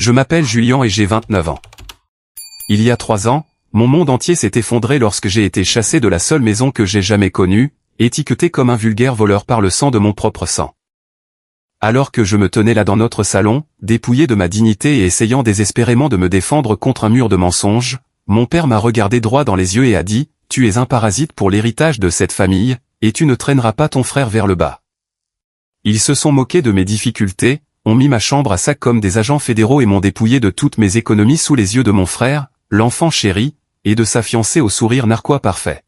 Je m'appelle Julien et j'ai 29 ans. Il y a 3 ans, mon monde entier s'est effondré lorsque j'ai été chassé de la seule maison que j'ai jamais connue, étiqueté comme un vulgaire voleur par le sang de mon propre sang. Alors que je me tenais là dans notre salon, dépouillé de ma dignité et essayant désespérément de me défendre contre un mur de mensonges, mon père m'a regardé droit dans les yeux et a dit « Tu es un parasite pour l'héritage de cette famille, et tu ne traîneras pas ton frère vers le bas. » Ils se sont moqués de mes difficultés, ont mis ma chambre à sac comme des agents fédéraux et m'ont dépouillé de toutes mes économies sous les yeux de mon frère, l'enfant chéri, et de sa fiancée au sourire narquois parfait.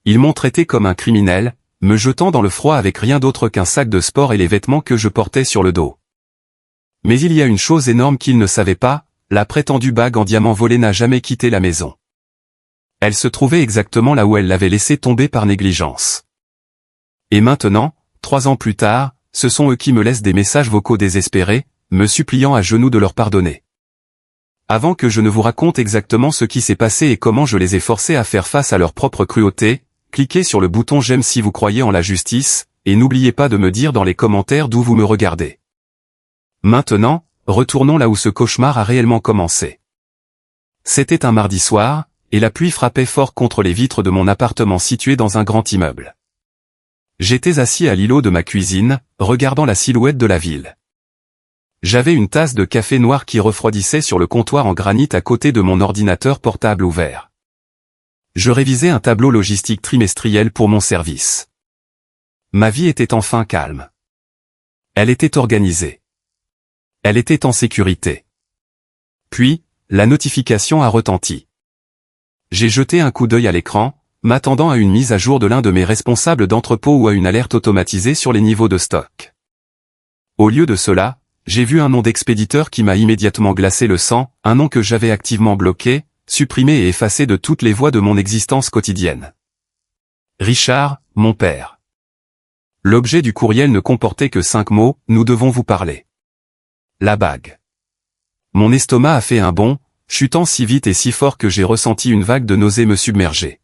Ils m'ont traité comme un criminel, me jetant dans le froid avec rien d'autre qu'un sac de sport et les vêtements que je portais sur le dos. Mais il y a une chose énorme qu'ils ne savaient pas, la prétendue bague en diamant volée n'a jamais quitté la maison. Elle se trouvait exactement là où elle l'avait laissée tomber par négligence. Et maintenant, 3 ans plus tard, ce sont eux qui me laissent des messages vocaux désespérés, me suppliant à genoux de leur pardonner. Avant que je ne vous raconte exactement ce qui s'est passé et comment je les ai forcés à faire face à leur propre cruauté, cliquez sur le bouton j'aime si vous croyez en la justice, et n'oubliez pas de me dire dans les commentaires d'où vous me regardez. Maintenant, retournons là où ce cauchemar a réellement commencé. C'était un mardi soir, et la pluie frappait fort contre les vitres de mon appartement situé dans un grand immeuble. J'étais assis à l'îlot de ma cuisine, regardant la silhouette de la ville. J'avais une tasse de café noir qui refroidissait sur le comptoir en granit à côté de mon ordinateur portable ouvert. Je révisais un tableau logistique trimestriel pour mon service. Ma vie était enfin calme. Elle était organisée. Elle était en sécurité. Puis, la notification a retenti. J'ai jeté un coup d'œil à l'écran, m'attendant à une mise à jour de l'un de mes responsables d'entrepôt ou à une alerte automatisée sur les niveaux de stock. Au lieu de cela, j'ai vu un nom d'expéditeur qui m'a immédiatement glacé le sang, un nom que j'avais activement bloqué, supprimé et effacé de toutes les voies de mon existence quotidienne. Richard, mon père. L'objet du courriel ne comportait que 5 mots, nous devons vous parler. La bague. Mon estomac a fait un bond, chutant si vite et si fort que j'ai ressenti une vague de nausée me submerger.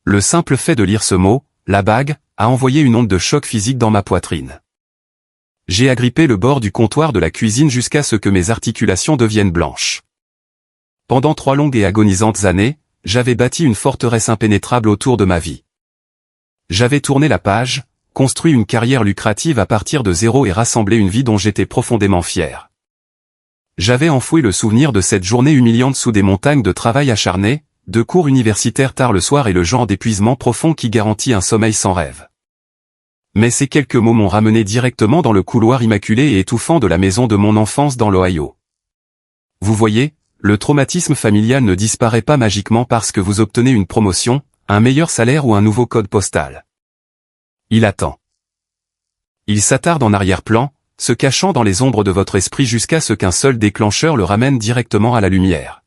Le simple fait de lire ce mot, la bague, a envoyé une onde de choc physique dans ma poitrine. J'ai agrippé le bord du comptoir de la cuisine jusqu'à ce que mes articulations deviennent blanches. Pendant 3 longues et agonisantes années, j'avais bâti une forteresse impénétrable autour de ma vie. J'avais tourné la page, construit une carrière lucrative à partir de zéro et rassemblé une vie dont j'étais profondément fier. J'avais enfoui le souvenir de cette journée humiliante sous des montagnes de travail acharné, de cours universitaires tard le soir et le genre d'épuisement profond qui garantit un sommeil sans rêve. Mais ces quelques mots m'ont ramené directement dans le couloir immaculé et étouffant de la maison de mon enfance dans l'Ohio. Vous voyez, le traumatisme familial ne disparaît pas magiquement parce que vous obtenez une promotion, un meilleur salaire ou un nouveau code postal. Il attend. Il s'attarde en arrière-plan, se cachant dans les ombres de votre esprit jusqu'à ce qu'un seul déclencheur le ramène directement à la lumière.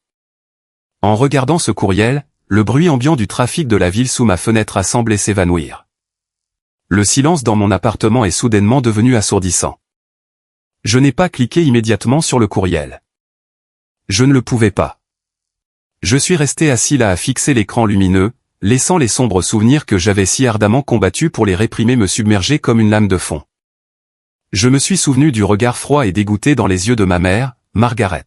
En regardant ce courriel, le bruit ambiant du trafic de la ville sous ma fenêtre a semblé s'évanouir. Le silence dans mon appartement est soudainement devenu assourdissant. Je n'ai pas cliqué immédiatement sur le courriel. Je ne le pouvais pas. Je suis resté assis là à fixer l'écran lumineux, laissant les sombres souvenirs que j'avais si ardemment combattus pour les réprimer me submerger comme une lame de fond. Je me suis souvenu du regard froid et dégoûté dans les yeux de ma mère, Margaret.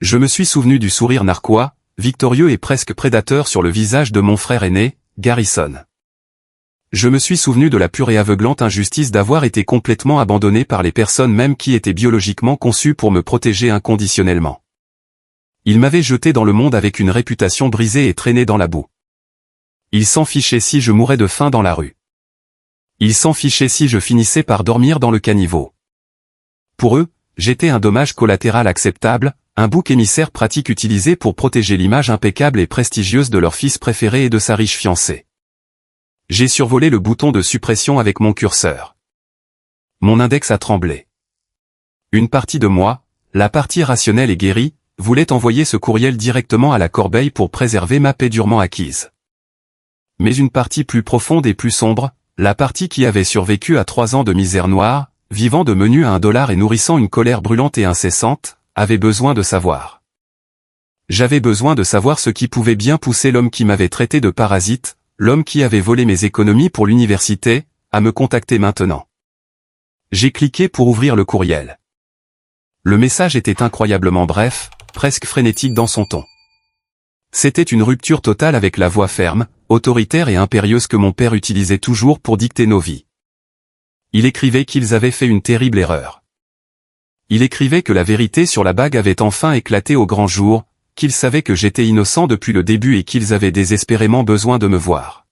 Je me suis souvenu du sourire narquois, victorieux et presque prédateur sur le visage de mon frère aîné, Garrison. Je me suis souvenu de la pure et aveuglante injustice d'avoir été complètement abandonné par les personnes mêmes qui étaient biologiquement conçues pour me protéger inconditionnellement. Ils m'avaient jeté dans le monde avec une réputation brisée et traîné dans la boue. Ils s'en fichaient si je mourais de faim dans la rue. Ils s'en fichaient si je finissais par dormir dans le caniveau. Pour eux, j'étais un dommage collatéral acceptable, un bouc émissaire pratique utilisé pour protéger l'image impeccable et prestigieuse de leur fils préféré et de sa riche fiancée. J'ai survolé le bouton de suppression avec mon curseur. Mon index a tremblé. Une partie de moi, la partie rationnelle et guérie, voulait envoyer ce courriel directement à la corbeille pour préserver ma paix durement acquise. Mais une partie plus profonde et plus sombre, la partie qui avait survécu à 3 ans de misère noire, vivant de menu à $1 et nourrissant une colère brûlante et incessante, avait besoin de savoir. J'avais besoin de savoir ce qui pouvait bien pousser l'homme qui m'avait traité de parasite, l'homme qui avait volé mes économies pour l'université, à me contacter maintenant. J'ai cliqué pour ouvrir le courriel. Le message était incroyablement bref, presque frénétique dans son ton. C'était une rupture totale avec la voix ferme, autoritaire et impérieuse que mon père utilisait toujours pour dicter nos vies. Il écrivait qu'ils avaient fait une terrible erreur. Il écrivait que la vérité sur la bague avait enfin éclaté au grand jour, qu'ils savaient que j'étais innocent depuis le début et qu'ils avaient désespérément besoin de me voir.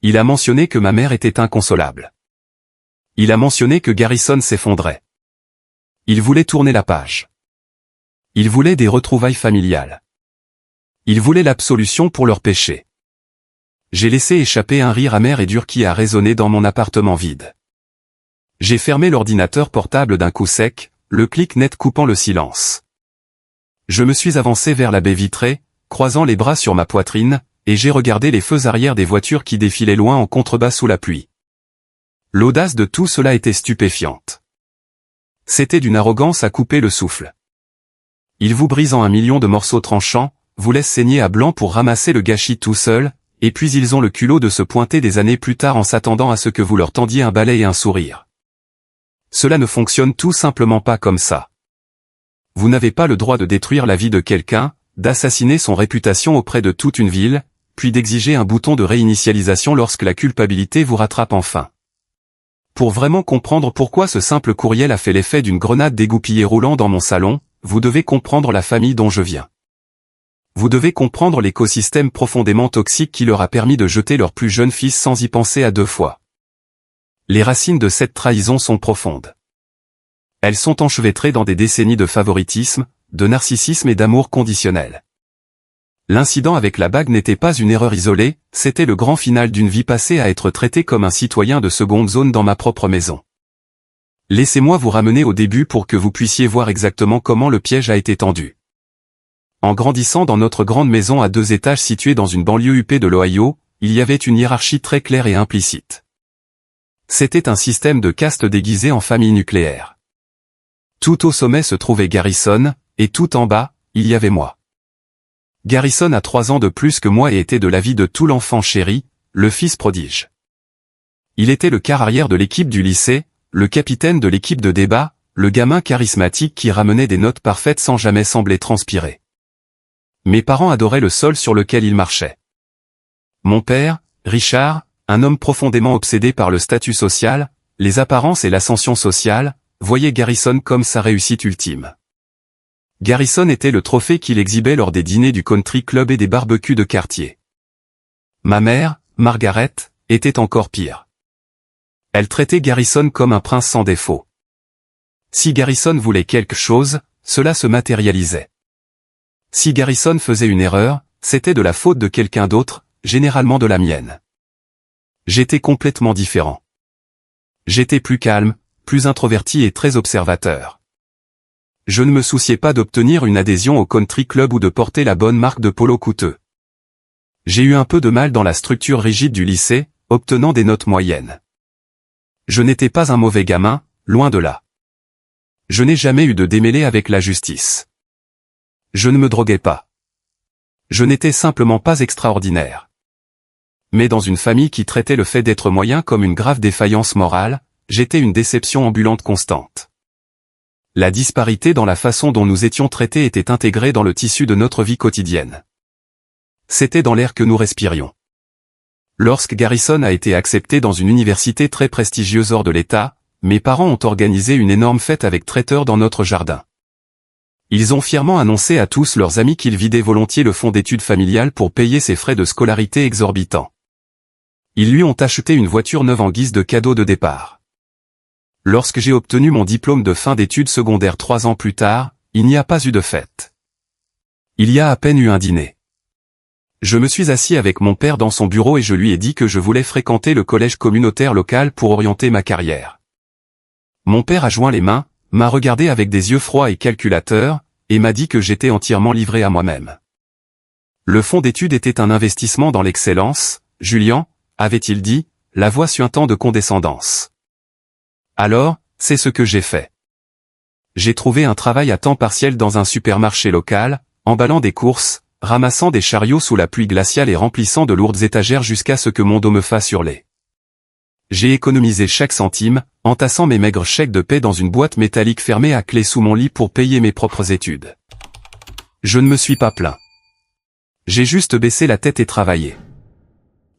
Il a mentionné que ma mère était inconsolable. Il a mentionné que Garrison s'effondrait. Il voulait tourner la page. Il voulait des retrouvailles familiales. Il voulait l'absolution pour leurs péchés. J'ai laissé échapper un rire amer et dur qui a résonné dans mon appartement vide. J'ai fermé l'ordinateur portable d'un coup sec, le clic net coupant le silence. Je me suis avancé vers la baie vitrée, croisant les bras sur ma poitrine, et j'ai regardé les feux arrière des voitures qui défilaient loin en contrebas sous la pluie. L'audace de tout cela était stupéfiante. C'était d'une arrogance à couper le souffle. Ils vous brisent en 1 million de morceaux tranchants, vous laissent saigner à blanc pour ramasser le gâchis tout seul, et puis ils ont le culot de se pointer des années plus tard en s'attendant à ce que vous leur tendiez un balai et un sourire. Cela ne fonctionne tout simplement pas comme ça. Vous n'avez pas le droit de détruire la vie de quelqu'un, d'assassiner son réputation auprès de toute une ville, puis d'exiger un bouton de réinitialisation lorsque la culpabilité vous rattrape enfin. Pour vraiment comprendre pourquoi ce simple courriel a fait l'effet d'une grenade dégoupillée roulant dans mon salon, vous devez comprendre la famille dont je viens. Vous devez comprendre l'écosystème profondément toxique qui leur a permis de jeter leur plus jeune fils sans y penser à 2 fois. Les racines de cette trahison sont profondes. Elles sont enchevêtrées dans des décennies de favoritisme, de narcissisme et d'amour conditionnel. L'incident avec la bague n'était pas une erreur isolée, c'était le grand final d'une vie passée à être traité comme un citoyen de seconde zone dans ma propre maison. Laissez-moi vous ramener au début pour que vous puissiez voir exactement comment le piège a été tendu. En grandissant dans notre grande maison à 2 étages située dans une banlieue huppée de l'Ohio, il y avait une hiérarchie très claire et implicite. C'était un système de caste déguisé en famille nucléaire. Tout au sommet se trouvait Garrison, et tout en bas, il y avait moi. Garrison a 3 ans de plus que moi et était de l'avis de tout l'enfant chéri, le fils prodige. Il était le quart arrière de l'équipe du lycée, le capitaine de l'équipe de débat, le gamin charismatique qui ramenait des notes parfaites sans jamais sembler transpirer. Mes parents adoraient le sol sur lequel il marchait. Mon père, Richard, un homme profondément obsédé par le statut social, les apparences et l'ascension sociale, voyait Garrison comme sa réussite ultime. Garrison était le trophée qu'il exhibait lors des dîners du country club et des barbecues de quartier. Ma mère, Margaret, était encore pire. Elle traitait Garrison comme un prince sans défaut. Si Garrison voulait quelque chose, cela se matérialisait. Si Garrison faisait une erreur, c'était de la faute de quelqu'un d'autre, généralement de la mienne. J'étais complètement différent. J'étais plus calme, plus introverti et très observateur. Je ne me souciais pas d'obtenir une adhésion au country club ou de porter la bonne marque de polo coûteux. J'ai eu un peu de mal dans la structure rigide du lycée, obtenant des notes moyennes. Je n'étais pas un mauvais gamin, loin de là. Je n'ai jamais eu de démêlé avec la justice. Je ne me droguais pas. Je n'étais simplement pas extraordinaire. Mais dans une famille qui traitait le fait d'être moyen comme une grave défaillance morale, j'étais une déception ambulante constante. La disparité dans la façon dont nous étions traités était intégrée dans le tissu de notre vie quotidienne. C'était dans l'air que nous respirions. Lorsque Garrison a été accepté dans une université très prestigieuse hors de l'État, mes parents ont organisé une énorme fête avec traiteurs dans notre jardin. Ils ont fièrement annoncé à tous leurs amis qu'ils vidaient volontiers le fonds d'études familial pour payer ses frais de scolarité exorbitants. Ils lui ont acheté une voiture neuve en guise de cadeau de départ. Lorsque j'ai obtenu mon diplôme de fin d'études secondaires 3 ans plus tard, il n'y a pas eu de fête. Il y a à peine eu un dîner. Je me suis assis avec mon père dans son bureau et je lui ai dit que je voulais fréquenter le collège communautaire local pour orienter ma carrière. Mon père a joint les mains, m'a regardé avec des yeux froids et calculateurs, et m'a dit que j'étais entièrement livré à moi-même. Le fonds d'études était un investissement dans l'excellence, Julien, avait-il dit, la voix suintant de condescendance. Alors, c'est ce que j'ai fait. J'ai trouvé un travail à temps partiel dans un supermarché local, emballant des courses, ramassant des chariots sous la pluie glaciale et remplissant de lourdes étagères jusqu'à ce que mon dos me fasse hurler. J'ai économisé chaque centime, entassant mes maigres chèques de paie dans une boîte métallique fermée à clé sous mon lit pour payer mes propres études. Je ne me suis pas plaint. J'ai juste baissé la tête et travaillé.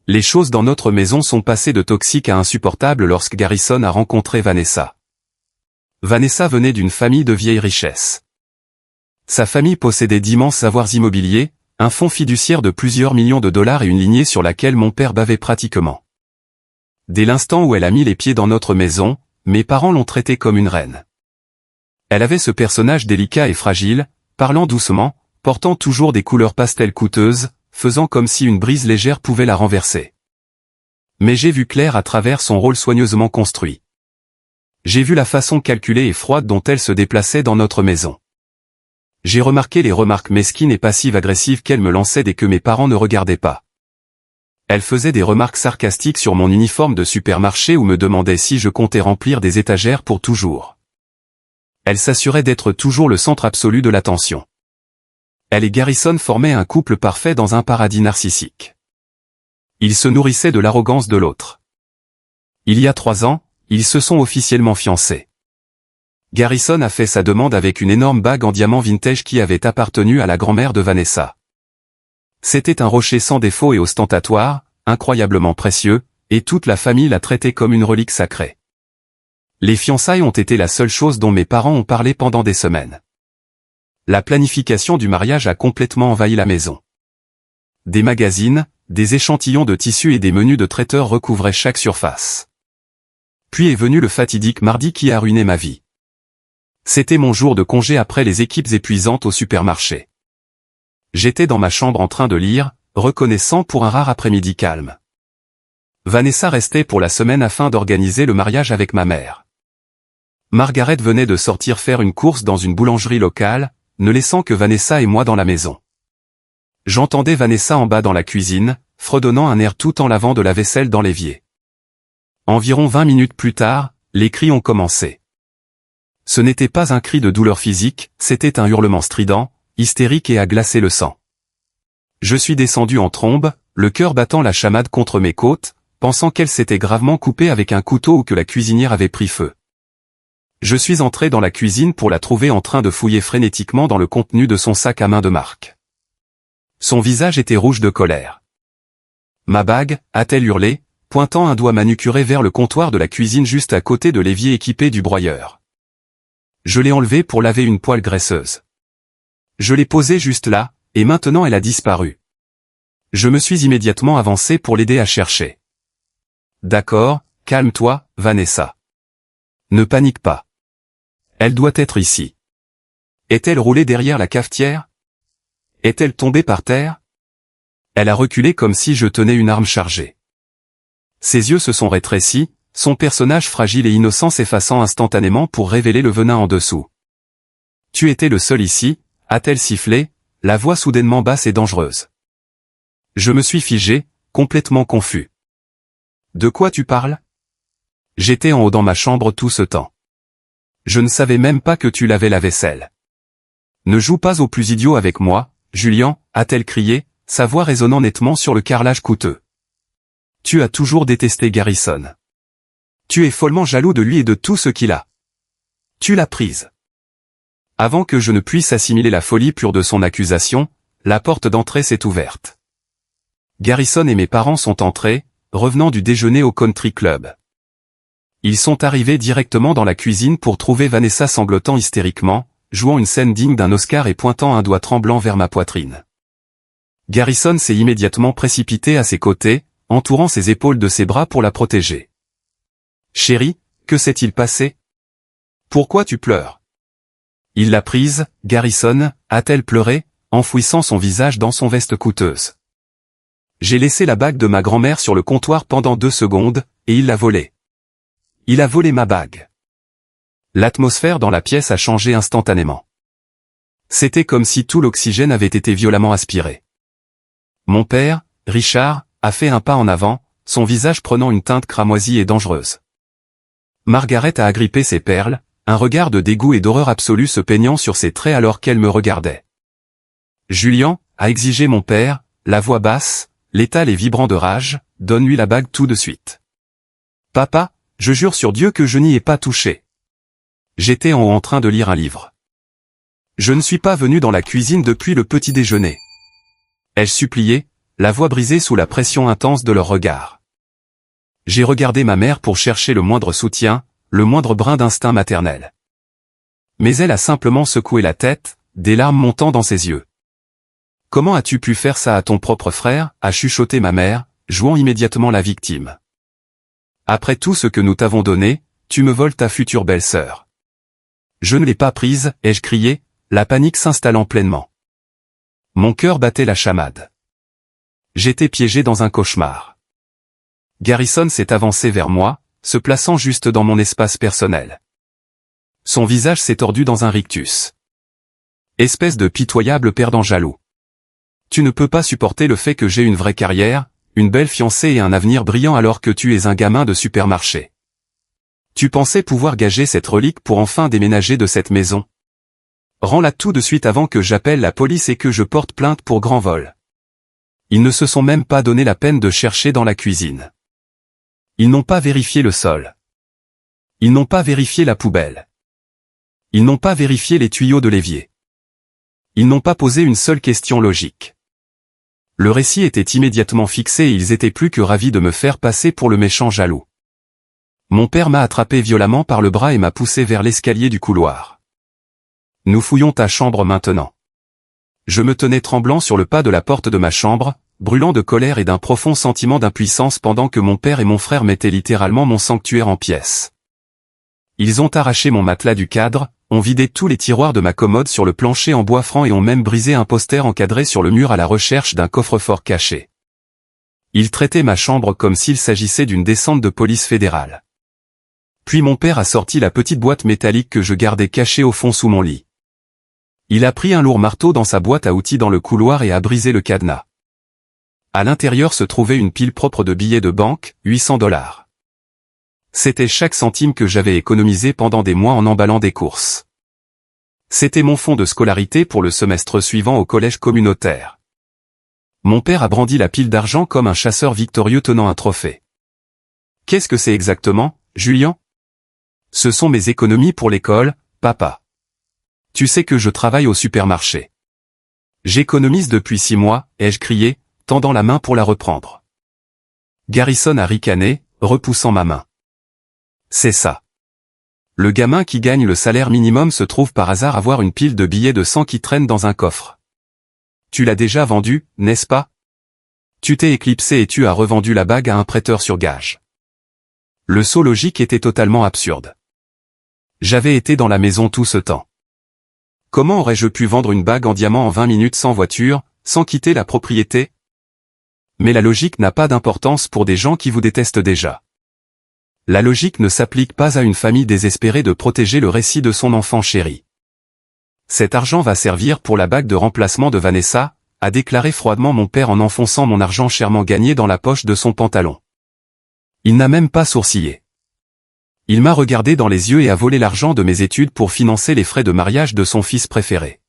Les choses dans notre maison sont passées de toxiques à insupportables lorsque Garrison a rencontré Vanessa. Vanessa venait d'une famille de vieille richesse. Sa famille possédait d'immenses savoirs immobiliers, un fonds fiduciaire de plusieurs millions de dollars et une lignée sur laquelle mon père bavait pratiquement. Dès l'instant où elle a mis les pieds dans notre maison, mes parents l'ont traitée comme une reine. Elle avait ce personnage délicat et fragile, parlant doucement, portant toujours des couleurs pastel coûteuses, faisant comme si une brise légère pouvait la renverser. Mais j'ai vu clair à travers son rôle soigneusement construit. J'ai vu la façon calculée et froide dont elle se déplaçait dans notre maison. J'ai remarqué les remarques mesquines et passives-agressives qu'elle me lançait dès que mes parents ne regardaient pas. Elle faisait des remarques sarcastiques sur mon uniforme de supermarché ou me demandait si je comptais remplir des étagères pour toujours. Elle s'assurait d'être toujours le centre absolu de l'attention. Elle et Garrison formaient un couple parfait dans un paradis narcissique. Ils se nourrissaient de l'arrogance de l'autre. Il y a 3 ans, ils se sont officiellement fiancés. Garrison a fait sa demande avec une énorme bague en diamant vintage qui avait appartenu à la grand-mère de Vanessa. C'était un rocher sans défaut et ostentatoire, incroyablement précieux, et toute la famille l'a traité comme une relique sacrée. Les fiançailles ont été la seule chose dont mes parents ont parlé pendant des semaines. La planification du mariage a complètement envahi la maison. Des magazines, des échantillons de tissus et des menus de traiteurs recouvraient chaque surface. Puis est venu le fatidique mardi qui a ruiné ma vie. C'était mon jour de congé après les équipes épuisantes au supermarché. J'étais dans ma chambre en train de lire, reconnaissant pour un rare après-midi calme. Vanessa restait pour la semaine afin d'organiser le mariage avec ma mère. Margaret venait de sortir faire une course dans une boulangerie locale, ne laissant que Vanessa et moi dans la maison. J'entendais Vanessa en bas dans la cuisine, fredonnant un air tout en lavant de la vaisselle dans l'évier. Environ 20 minutes plus tard, les cris ont commencé. Ce n'était pas un cri de douleur physique, c'était un hurlement strident, hystérique et à glacer le sang. Je suis descendu en trombe, le cœur battant la chamade contre mes côtes, pensant qu'elle s'était gravement coupée avec un couteau ou que la cuisinière avait pris feu. Je suis entré dans la cuisine pour la trouver en train de fouiller frénétiquement dans le contenu de son sac à main de marque. Son visage était rouge de colère. « Ma bague » a-t-elle hurlé, pointant un doigt manucuré vers le comptoir de la cuisine juste à côté de l'évier équipé du broyeur. Je l'ai enlevée pour laver une poêle graisseuse. Je l'ai posée juste là, et maintenant elle a disparu. Je me suis immédiatement avancé pour l'aider à chercher. « D'accord, calme-toi, Vanessa. Ne panique pas. Elle doit être ici. Est-elle roulée derrière la cafetière? Est-elle tombée par terre? » Elle a reculé comme si je tenais une arme chargée. Ses yeux se sont rétrécis, son personnage fragile et innocent s'effaçant instantanément pour révéler le venin en dessous. « Tu étais le seul ici » a-t-elle sifflé, la voix soudainement basse et dangereuse. Je me suis figé, complètement confus. « De quoi tu parles? J'étais en haut dans ma chambre tout ce temps. Je ne savais même pas que tu lavais la vaisselle. Ne joue pas au plus idiot avec moi, Julian, a-t-elle crié, sa voix résonnant nettement sur le carrelage coûteux. Tu as toujours détesté Garrison. Tu es follement jaloux de lui et de tout ce qu'il a. Tu l'as prise. Avant que je ne puisse assimiler la folie pure de son accusation, la porte d'entrée s'est ouverte. Garrison et mes parents sont entrés, revenant du déjeuner au country club. Ils sont arrivés directement dans la cuisine pour trouver Vanessa sanglotant hystériquement, jouant une scène digne d'un Oscar et pointant un doigt tremblant vers ma poitrine. Garrison s'est immédiatement précipité à ses côtés, entourant ses épaules de ses bras pour la protéger. « Chérie, que s'est-il passé? Pourquoi tu pleures? » Il l'a prise, Garrison, a-t-elle pleuré, enfouissant son visage dans son veste coûteuse. J'ai laissé la bague de ma grand-mère sur le comptoir pendant 2 secondes, et il l'a volée. Il a volé ma bague. L'atmosphère dans la pièce a changé instantanément. C'était comme si tout l'oxygène avait été violemment aspiré. Mon père, Richard, a fait un pas en avant, son visage prenant une teinte cramoisie et dangereuse. Margaret a agrippé ses perles, un regard de dégoût et d'horreur absolue se peignant sur ses traits alors qu'elle me regardait. Julian, a exigé mon père, la voix basse, létale et vibrant de rage, donne-lui la bague tout de suite. Papa, je jure sur Dieu que je n'y ai pas touché. J'étais en haut en train de lire un livre. Je ne suis pas venu dans la cuisine depuis le petit déjeuner. Ai-je supplié, la voix brisée sous la pression intense de leur regard. J'ai regardé ma mère pour chercher le moindre soutien, le moindre brin d'instinct maternel. Mais elle a simplement secoué la tête, des larmes montant dans ses yeux. Comment as-tu pu faire ça à ton propre frère, a chuchoté ma mère, jouant immédiatement la victime. Après tout ce que nous t'avons donné, tu me voles ta future belle-sœur. Je ne l'ai pas prise, ai-je crié, la panique s'installant pleinement. Mon cœur battait la chamade. J'étais piégé dans un cauchemar. Garrison s'est avancé vers moi, se plaçant juste dans mon espace personnel. Son visage s'est tordu dans un rictus. Espèce de pitoyable perdant jaloux. Tu ne peux pas supporter le fait que j'ai une vraie carrière, une belle fiancée et un avenir brillant alors que tu es un gamin de supermarché. Tu pensais pouvoir gager cette relique pour enfin déménager de cette maison. Rends-la tout de suite avant que j'appelle la police et que je porte plainte pour grand vol. Ils ne se sont même pas donné la peine de chercher dans la cuisine. Ils n'ont pas vérifié le sol. Ils n'ont pas vérifié la poubelle. Ils n'ont pas vérifié les tuyaux de l'évier. Ils n'ont pas posé une seule question logique. Le récit était immédiatement fixé et ils étaient plus que ravis de me faire passer pour le méchant jaloux. Mon père m'a attrapé violemment par le bras et m'a poussé vers l'escalier du couloir. Nous fouillons ta chambre maintenant. Je me tenais tremblant sur le pas de la porte de ma chambre, brûlant de colère et d'un profond sentiment d'impuissance pendant que mon père et mon frère mettaient littéralement mon sanctuaire en pièces. Ils ont arraché mon matelas du cadre, ont vidé tous les tiroirs de ma commode sur le plancher en bois franc et ont même brisé un poster encadré sur le mur à la recherche d'un coffre-fort caché. Ils traitaient ma chambre comme s'il s'agissait d'une descente de police fédérale. Puis mon père a sorti la petite boîte métallique que je gardais cachée au fond sous mon lit. Il a pris un lourd marteau dans sa boîte à outils dans le couloir et a brisé le cadenas. À l'intérieur se trouvait une pile propre de billets de banque, 800 $. C'était chaque centime que j'avais économisé pendant des mois en emballant des courses. C'était mon fonds de scolarité pour le semestre suivant au collège communautaire. Mon père a brandi la pile d'argent comme un chasseur victorieux tenant un trophée. Qu'est-ce que c'est exactement, Julien? Ce sont mes économies pour l'école, papa. Tu sais que je travaille au supermarché. J'économise depuis 6 mois, ai-je crié, tendant la main pour la reprendre. Garrison a ricané, repoussant ma main. C'est ça. Le gamin qui gagne le salaire minimum se trouve par hasard avoir une pile de billets de 100 qui traîne dans un coffre. Tu l'as déjà vendu, n'est-ce pas? Tu t'es éclipsé et tu as revendu la bague à un prêteur sur gage. Le saut logique était totalement absurde. J'avais été dans la maison tout ce temps. Comment aurais-je pu vendre une bague en diamant en 20 minutes sans voiture, sans quitter la propriété? Mais la logique n'a pas d'importance pour des gens qui vous détestent déjà. La logique ne s'applique pas à une famille désespérée de protéger le récit de son enfant chéri. Cet argent va servir pour la bague de remplacement de Vanessa, a déclaré froidement mon père en enfonçant mon argent chèrement gagné dans la poche de son pantalon. Il n'a même pas sourcillé. Il m'a regardé dans les yeux et a volé l'argent de mes études pour financer les frais de mariage de son fils préféré.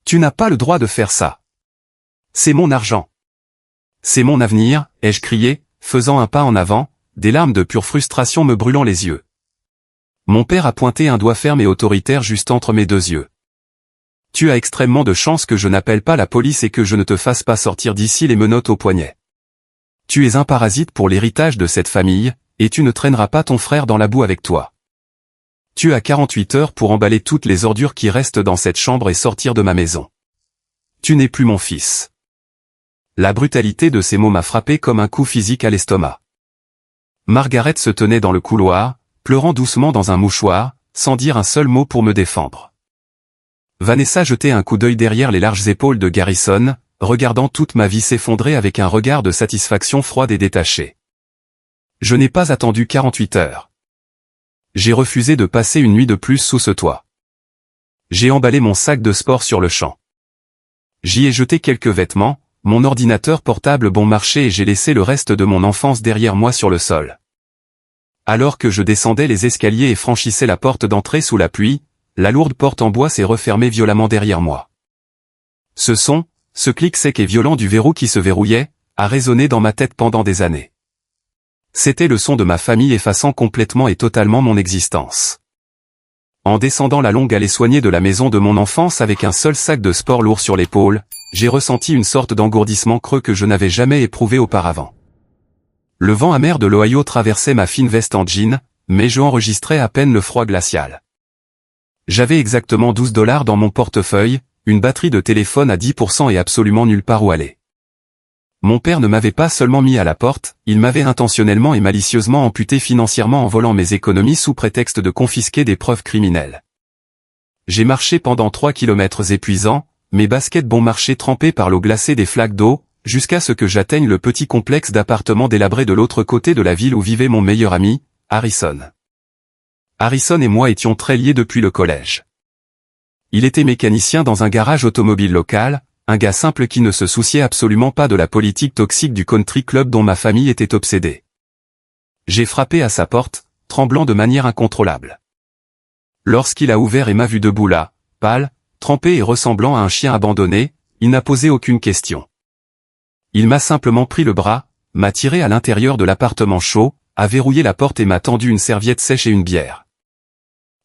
Tu n'as pas le droit de faire ça. C'est mon argent. C'est mon avenir, ai-je crié, faisant un pas en avant, des larmes de pure frustration me brûlant les yeux. Mon père a pointé un doigt ferme et autoritaire juste entre mes deux yeux. Tu as extrêmement de chance que je n'appelle pas la police et que je ne te fasse pas sortir d'ici les menottes au poignet. Tu es un parasite pour l'héritage de cette famille, et tu ne traîneras pas ton frère dans la boue avec toi. Tu as 48 heures pour emballer toutes les ordures qui restent dans cette chambre et sortir de ma maison. Tu n'es plus mon fils. La brutalité de ces mots m'a frappé comme un coup physique à l'estomac. Margaret se tenait dans le couloir, pleurant doucement dans un mouchoir, sans dire un seul mot pour me défendre. Vanessa jetait un coup d'œil derrière les larges épaules de Garrison, regardant toute ma vie s'effondrer avec un regard de satisfaction froide et détachée. Je n'ai pas attendu 48 heures. J'ai refusé de passer une nuit de plus sous ce toit. J'ai emballé mon sac de sport sur le champ. J'y ai jeté quelques vêtements, mon ordinateur portable bon marché et j'ai laissé le reste de mon enfance derrière moi sur le sol. Alors que je descendais les escaliers et franchissais la porte d'entrée sous la pluie, la lourde porte en bois s'est refermée violemment derrière moi. Ce son, ce clic sec et violent du verrou qui se verrouillait, a résonné dans ma tête pendant des années. C'était le son de ma famille effaçant complètement et totalement mon existence. En descendant la longue allée soignée de la maison de mon enfance avec un seul sac de sport lourd sur l'épaule, j'ai ressenti une sorte d'engourdissement creux que je n'avais jamais éprouvé auparavant. Le vent amer de l'Ohio traversait ma fine veste en jean, mais je enregistrais à peine le froid glacial. J'avais exactement $12 dans mon portefeuille, une batterie de téléphone à 10% et absolument nulle part où aller. Mon père ne m'avait pas seulement mis à la porte, il m'avait intentionnellement et malicieusement amputé financièrement en volant mes économies sous prétexte de confisquer des preuves criminelles. J'ai marché pendant 3 kilomètres épuisants, mes baskets bon marché trempées par l'eau glacée des flaques d'eau, jusqu'à ce que j'atteigne le petit complexe d'appartements délabrés de l'autre côté de la ville où vivait mon meilleur ami, Harrison. Harrison et moi étions très liés depuis le collège. Il était mécanicien dans un garage automobile local, un gars simple qui ne se souciait absolument pas de la politique toxique du country club dont ma famille était obsédée. J'ai frappé à sa porte, tremblant de manière incontrôlable. Lorsqu'il a ouvert et m'a vu debout là, pâle, trempé et ressemblant à un chien abandonné, il n'a posé aucune question. Il m'a simplement pris le bras, m'a tiré à l'intérieur de l'appartement chaud, a verrouillé la porte et m'a tendu une serviette sèche et une bière.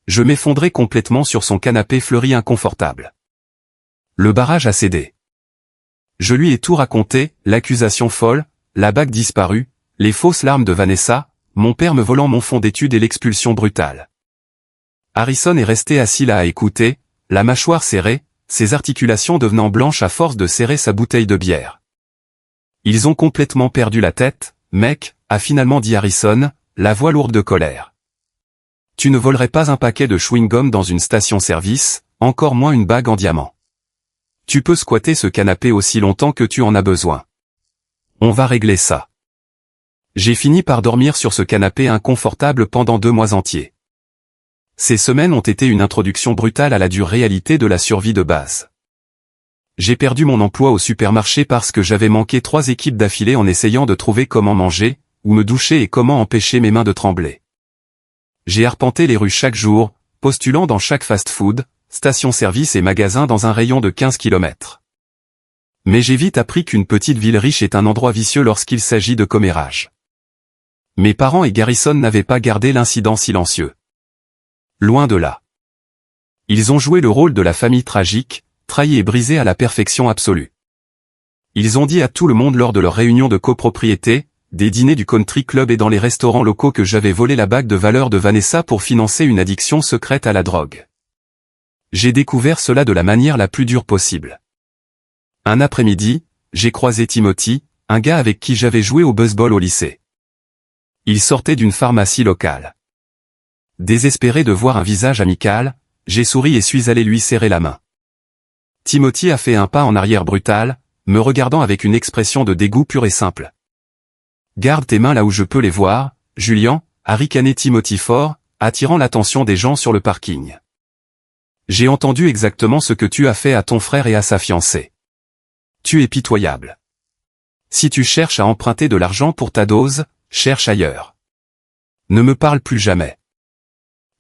Je m'effondrai complètement sur son canapé fleuri inconfortable. Le barrage a cédé. Je lui ai tout raconté, l'accusation folle, la bague disparue, les fausses larmes de Vanessa, mon père me volant mon fonds d'études et l'expulsion brutale. Harrison est resté assis là à écouter, la mâchoire serrée, ses articulations devenant blanches à force de serrer sa bouteille de bière. Ils ont complètement perdu la tête, mec, a finalement dit Harrison, la voix lourde de colère. Tu ne volerais pas un paquet de chewing-gum dans une station-service, encore moins une bague en diamant. Tu peux squatter ce canapé aussi longtemps que tu en as besoin. On va régler ça. J'ai fini par dormir sur ce canapé inconfortable pendant 2 mois entiers. Ces semaines ont été une introduction brutale à la dure réalité de la survie de base. J'ai perdu mon emploi au supermarché parce que j'avais manqué 3 équipes d'affilée en essayant de trouver comment manger, où me doucher et comment empêcher mes mains de trembler. J'ai arpenté les rues chaque jour, postulant dans chaque fast-food, station-service et magasin dans un rayon de 15 km. Mais j'ai vite appris qu'une petite ville riche est un endroit vicieux lorsqu'il s'agit de commérage. Mes parents et Garrison n'avaient pas gardé l'incident silencieux. Loin de là. Ils ont joué le rôle de la famille tragique, trahie et brisée à la perfection absolue. Ils ont dit à tout le monde lors de leurs réunions de copropriété, des dîners du country club et dans les restaurants locaux que j'avais volé la bague de valeur de Vanessa pour financer une addiction secrète à la drogue. J'ai découvert cela de la manière la plus dure possible. Un après-midi, j'ai croisé Timothy, un gars avec qui j'avais joué au baseball au lycée. Il sortait d'une pharmacie locale. Désespéré de voir un visage amical, j'ai souri et suis allé lui serrer la main. Timothy a fait un pas en arrière brutal, me regardant avec une expression de dégoût pur et simple. « Garde tes mains là où je peux les voir, Julian », a ricané Timothy fort, attirant l'attention des gens sur le parking. « J'ai entendu exactement ce que tu as fait à ton frère et à sa fiancée. Tu es pitoyable. Si tu cherches à emprunter de l'argent pour ta dose, cherche ailleurs. Ne me parle plus jamais. »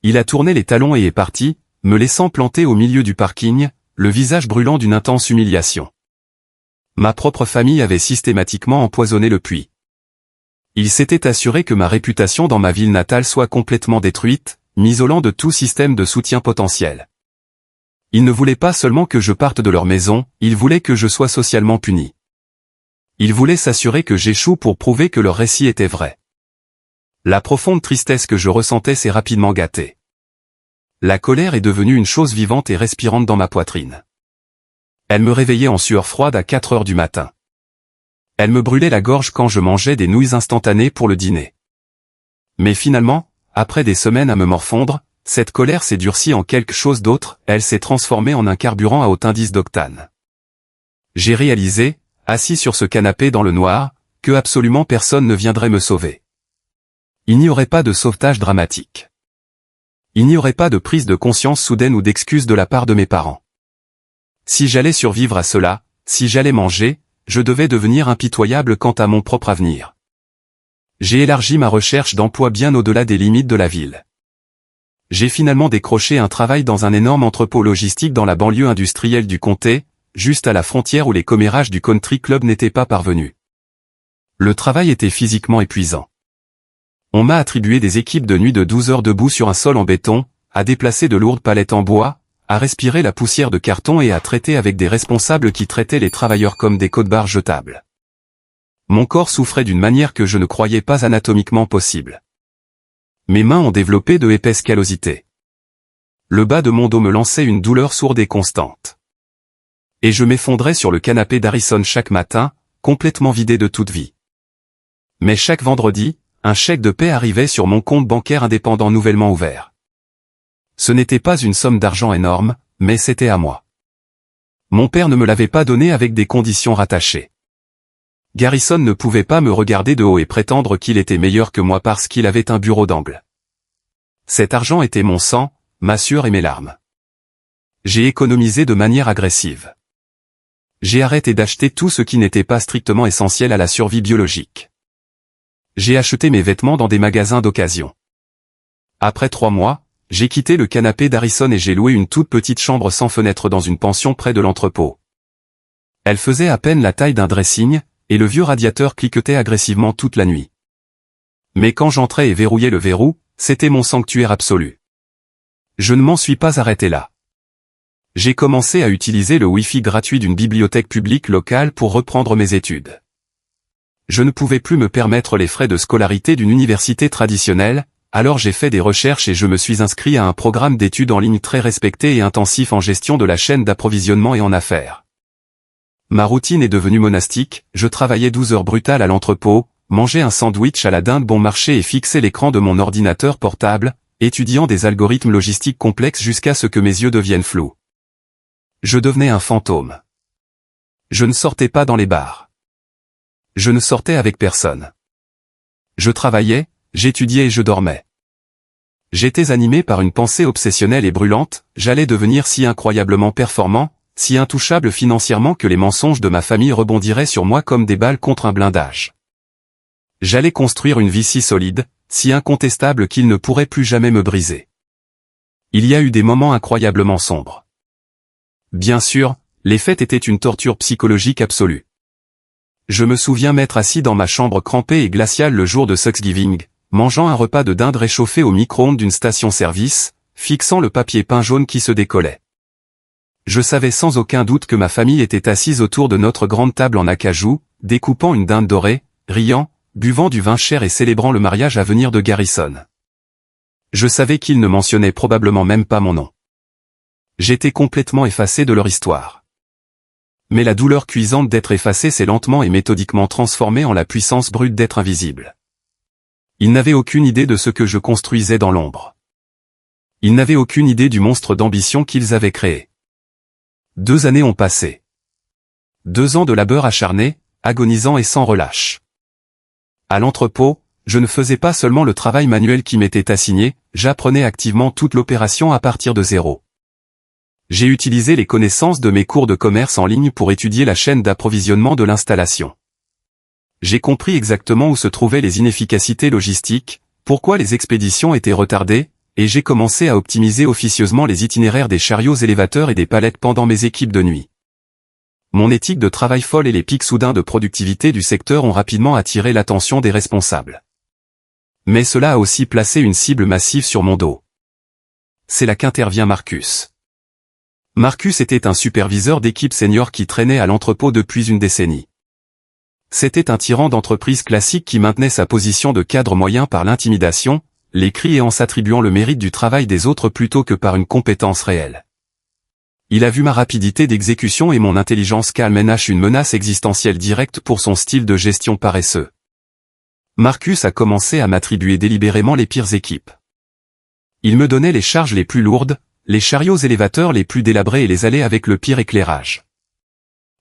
Il a tourné les talons et est parti, me laissant planté au milieu du parking, le visage brûlant d'une intense humiliation. Ma propre famille avait systématiquement empoisonné le puits. Il s'était assuré que ma réputation dans ma ville natale soit complètement détruite, m'isolant de tout système de soutien potentiel. Ils ne voulaient pas seulement que je parte de leur maison, ils voulaient que je sois socialement puni. Ils voulaient s'assurer que j'échoue pour prouver que leur récit était vrai. La profonde tristesse que je ressentais s'est rapidement gâtée. La colère est devenue une chose vivante et respirante dans ma poitrine. Elle me réveillait en sueur froide à 4 heures du matin. Elle me brûlait la gorge quand je mangeais des nouilles instantanées pour le dîner. Mais finalement, après des semaines à me morfondre, cette colère s'est durcie en quelque chose d'autre, elle s'est transformée en un carburant à haut indice d'octane. J'ai réalisé, assis sur ce canapé dans le noir, que absolument personne ne viendrait me sauver. Il n'y aurait pas de sauvetage dramatique. Il n'y aurait pas de prise de conscience soudaine ou d'excuse de la part de mes parents. Si j'allais survivre à cela, si j'allais manger, je devais devenir impitoyable quant à mon propre avenir. J'ai élargi ma recherche d'emploi bien au-delà des limites de la ville. J'ai finalement décroché un travail dans un énorme entrepôt logistique dans la banlieue industrielle du comté, juste à la frontière où les commérages du country club n'étaient pas parvenus. Le travail était physiquement épuisant. On m'a attribué des équipes de nuit de 12 heures debout sur un sol en béton, à déplacer de lourdes palettes en bois, à respirer la poussière de carton et à traiter avec des responsables qui traitaient les travailleurs comme des codes-barres jetables. Mon corps souffrait d'une manière que je ne croyais pas anatomiquement possible. Mes mains ont développé de épaisses callosités. Le bas de mon dos me lançait une douleur sourde et constante. Et je m'effondrais sur le canapé d'Harrison chaque matin, complètement vidé de toute vie. Mais chaque vendredi, un chèque de paie arrivait sur mon compte bancaire indépendant nouvellement ouvert. Ce n'était pas une somme d'argent énorme, mais c'était à moi. Mon père ne me l'avait pas donné avec des conditions rattachées. Garrison ne pouvait pas me regarder de haut et prétendre qu'il était meilleur que moi parce qu'il avait un bureau d'angle. Cet argent était mon sang, ma sueur et mes larmes. J'ai économisé de manière agressive. J'ai arrêté d'acheter tout ce qui n'était pas strictement essentiel à la survie biologique. J'ai acheté mes vêtements dans des magasins d'occasion. Après 3 mois, j'ai quitté le canapé d'Harrison et j'ai loué une toute petite chambre sans fenêtre dans une pension près de l'entrepôt. Elle faisait à peine la taille d'un dressing, et le vieux radiateur cliquetait agressivement toute la nuit. Mais quand j'entrais et verrouillais le verrou, c'était mon sanctuaire absolu. Je ne m'en suis pas arrêté là. J'ai commencé à utiliser le Wi-Fi gratuit d'une bibliothèque publique locale pour reprendre mes études. Je ne pouvais plus me permettre les frais de scolarité d'une université traditionnelle, alors j'ai fait des recherches et je me suis inscrit à un programme d'études en ligne très respecté et intensif en gestion de la chaîne d'approvisionnement et en affaires. Ma routine est devenue monastique, je travaillais 12 heures brutales à l'entrepôt, mangeais un sandwich à la dinde bon marché et fixais l'écran de mon ordinateur portable, étudiant des algorithmes logistiques complexes jusqu'à ce que mes yeux deviennent flous. Je devenais un fantôme. Je ne sortais pas dans les bars. Je ne sortais avec personne. Je travaillais, j'étudiais et je dormais. J'étais animé par une pensée obsessionnelle et brûlante, j'allais devenir si incroyablement performant, si intouchable financièrement que les mensonges de ma famille rebondiraient sur moi comme des balles contre un blindage. J'allais construire une vie si solide, si incontestable qu'il ne pourrait plus jamais me briser. Il y a eu des moments incroyablement sombres. Bien sûr, les fêtes étaient une torture psychologique absolue. Je me souviens m'être assis dans ma chambre crampée et glaciale le jour de Thanksgiving, mangeant un repas de dinde réchauffé au micro-ondes d'une station-service, fixant le papier peint jaune qui se décollait. Je savais sans aucun doute que ma famille était assise autour de notre grande table en acajou, découpant une dinde dorée, riant, buvant du vin cher et célébrant le mariage à venir de Garrison. Je savais qu'ils ne mentionnaient probablement même pas mon nom. J'étais complètement effacé de leur histoire. Mais la douleur cuisante d'être effacé s'est lentement et méthodiquement transformée en la puissance brute d'être invisible. Ils n'avaient aucune idée de ce que je construisais dans l'ombre. Ils n'avaient aucune idée du monstre d'ambition qu'ils avaient créé. 2 années ont passé. 2 ans de labeur acharné, agonisant et sans relâche. À l'entrepôt, je ne faisais pas seulement le travail manuel qui m'était assigné, j'apprenais activement toute l'opération à partir de zéro. J'ai utilisé les connaissances de mes cours de commerce en ligne pour étudier la chaîne d'approvisionnement de l'installation. J'ai compris exactement où se trouvaient les inefficacités logistiques, pourquoi les expéditions étaient retardées, et j'ai commencé à optimiser officieusement les itinéraires des chariots élévateurs et des palettes pendant mes équipes de nuit. Mon éthique de travail folle et les pics soudains de productivité du secteur ont rapidement attiré l'attention des responsables. Mais cela a aussi placé une cible massive sur mon dos. C'est là qu'intervient Marcus. Marcus était un superviseur d'équipe senior qui traînait à l'entrepôt depuis une décennie. C'était un tyran d'entreprise classique qui maintenait sa position de cadre moyen par l'intimidation, les cris et en s'attribuant le mérite du travail des autres plutôt que par une compétence réelle. Il a vu ma rapidité d'exécution et mon intelligence calme une menace existentielle directe pour son style de gestion paresseux. Marcus a commencé à m'attribuer délibérément les pires équipes. Il me donnait les charges les plus lourdes, les chariots élévateurs les plus délabrés et les allées avec le pire éclairage.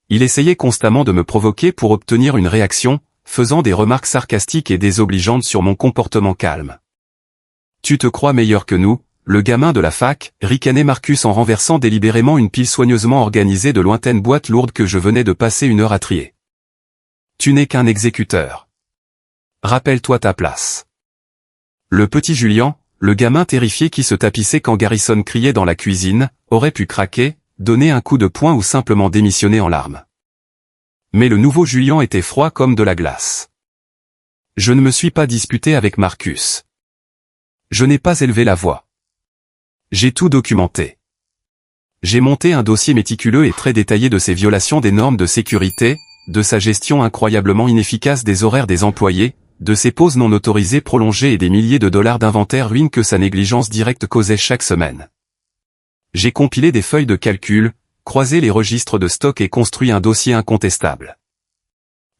Il essayait constamment de me provoquer pour obtenir une réaction, faisant des remarques sarcastiques et désobligeantes sur mon comportement calme. « Tu te crois meilleur que nous, le gamin de la fac » ricanait Marcus en renversant délibérément une pile soigneusement organisée de lointaines boîtes lourdes que je venais de passer 1 heure à trier. « Tu n'es qu'un exécuteur. Rappelle-toi ta place. » Le petit Julien, le gamin terrifié qui se tapissait quand Garrison criait dans la cuisine, aurait pu craquer, donner un coup de poing ou simplement démissionner en larmes. Mais le nouveau Julien était froid comme de la glace. Je ne me suis pas disputé avec Marcus. Je n'ai pas élevé la voix. J'ai tout documenté. J'ai monté un dossier méticuleux et très détaillé de ses violations des normes de sécurité, de sa gestion incroyablement inefficace des horaires des employés, de ses pauses non autorisées prolongées et des milliers de dollars d'inventaire ruine que sa négligence directe causait chaque semaine. J'ai compilé des feuilles de calcul, croisé les registres de stock et construit un dossier incontestable.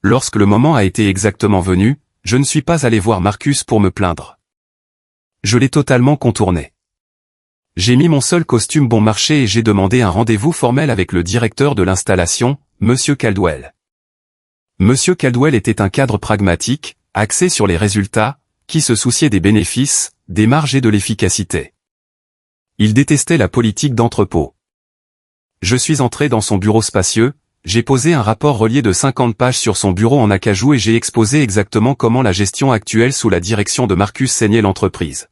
Lorsque le moment a été exactement venu, je ne suis pas allé voir Marcus pour me plaindre. Je l'ai totalement contourné. J'ai mis mon seul costume bon marché et j'ai demandé un rendez-vous formel avec le directeur de l'installation, Monsieur Caldwell. Monsieur Caldwell était un cadre pragmatique, axé sur les résultats, qui se souciait des bénéfices, des marges et de l'efficacité. Il détestait la politique d'entrepôt. Je suis entré dans son bureau spacieux, j'ai posé un rapport relié de 50 pages sur son bureau en acajou et j'ai exposé exactement comment la gestion actuelle sous la direction de Marcus saignait l'entreprise.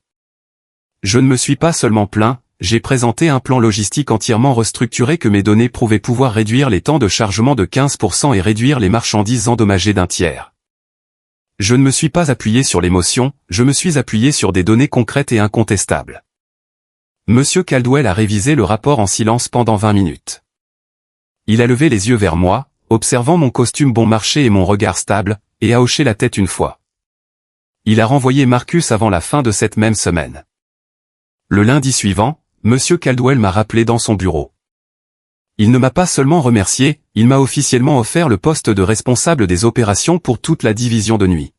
Je ne me suis pas seulement plaint, j'ai présenté un plan logistique entièrement restructuré que mes données prouvaient pouvoir réduire les temps de chargement de 15% et réduire les marchandises endommagées d'un tiers. Je ne me suis pas appuyé sur l'émotion, je me suis appuyé sur des données concrètes et incontestables. Monsieur Caldwell a révisé le rapport en silence pendant 20 minutes. Il a levé les yeux vers moi, observant mon costume bon marché et mon regard stable, et a hoché la tête une fois. Il a renvoyé Marcus avant la fin de cette même semaine. Le lundi suivant, Monsieur Caldwell m'a rappelé dans son bureau. Il ne m'a pas seulement remercié, il m'a officiellement offert le poste de responsable des opérations pour toute la division de nuit.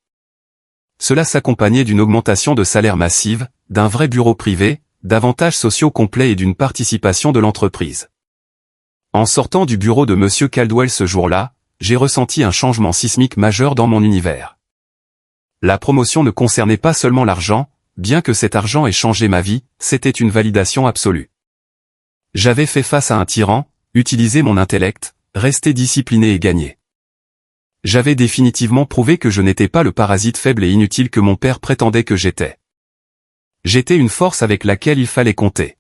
Cela s'accompagnait d'une augmentation de salaire massive, d'un vrai bureau privé, d'avantages sociaux complets et d'une participation de l'entreprise. En sortant du bureau de Monsieur Caldwell ce jour-là, j'ai ressenti un changement sismique majeur dans mon univers. La promotion ne concernait pas seulement l'argent, bien que cet argent ait changé ma vie, c'était une validation absolue. J'avais fait face à un tyran, utilisé mon intellect, resté discipliné et gagné. J'avais définitivement prouvé que je n'étais pas le parasite faible et inutile que mon père prétendait que j'étais. J'étais une force avec laquelle il fallait compter.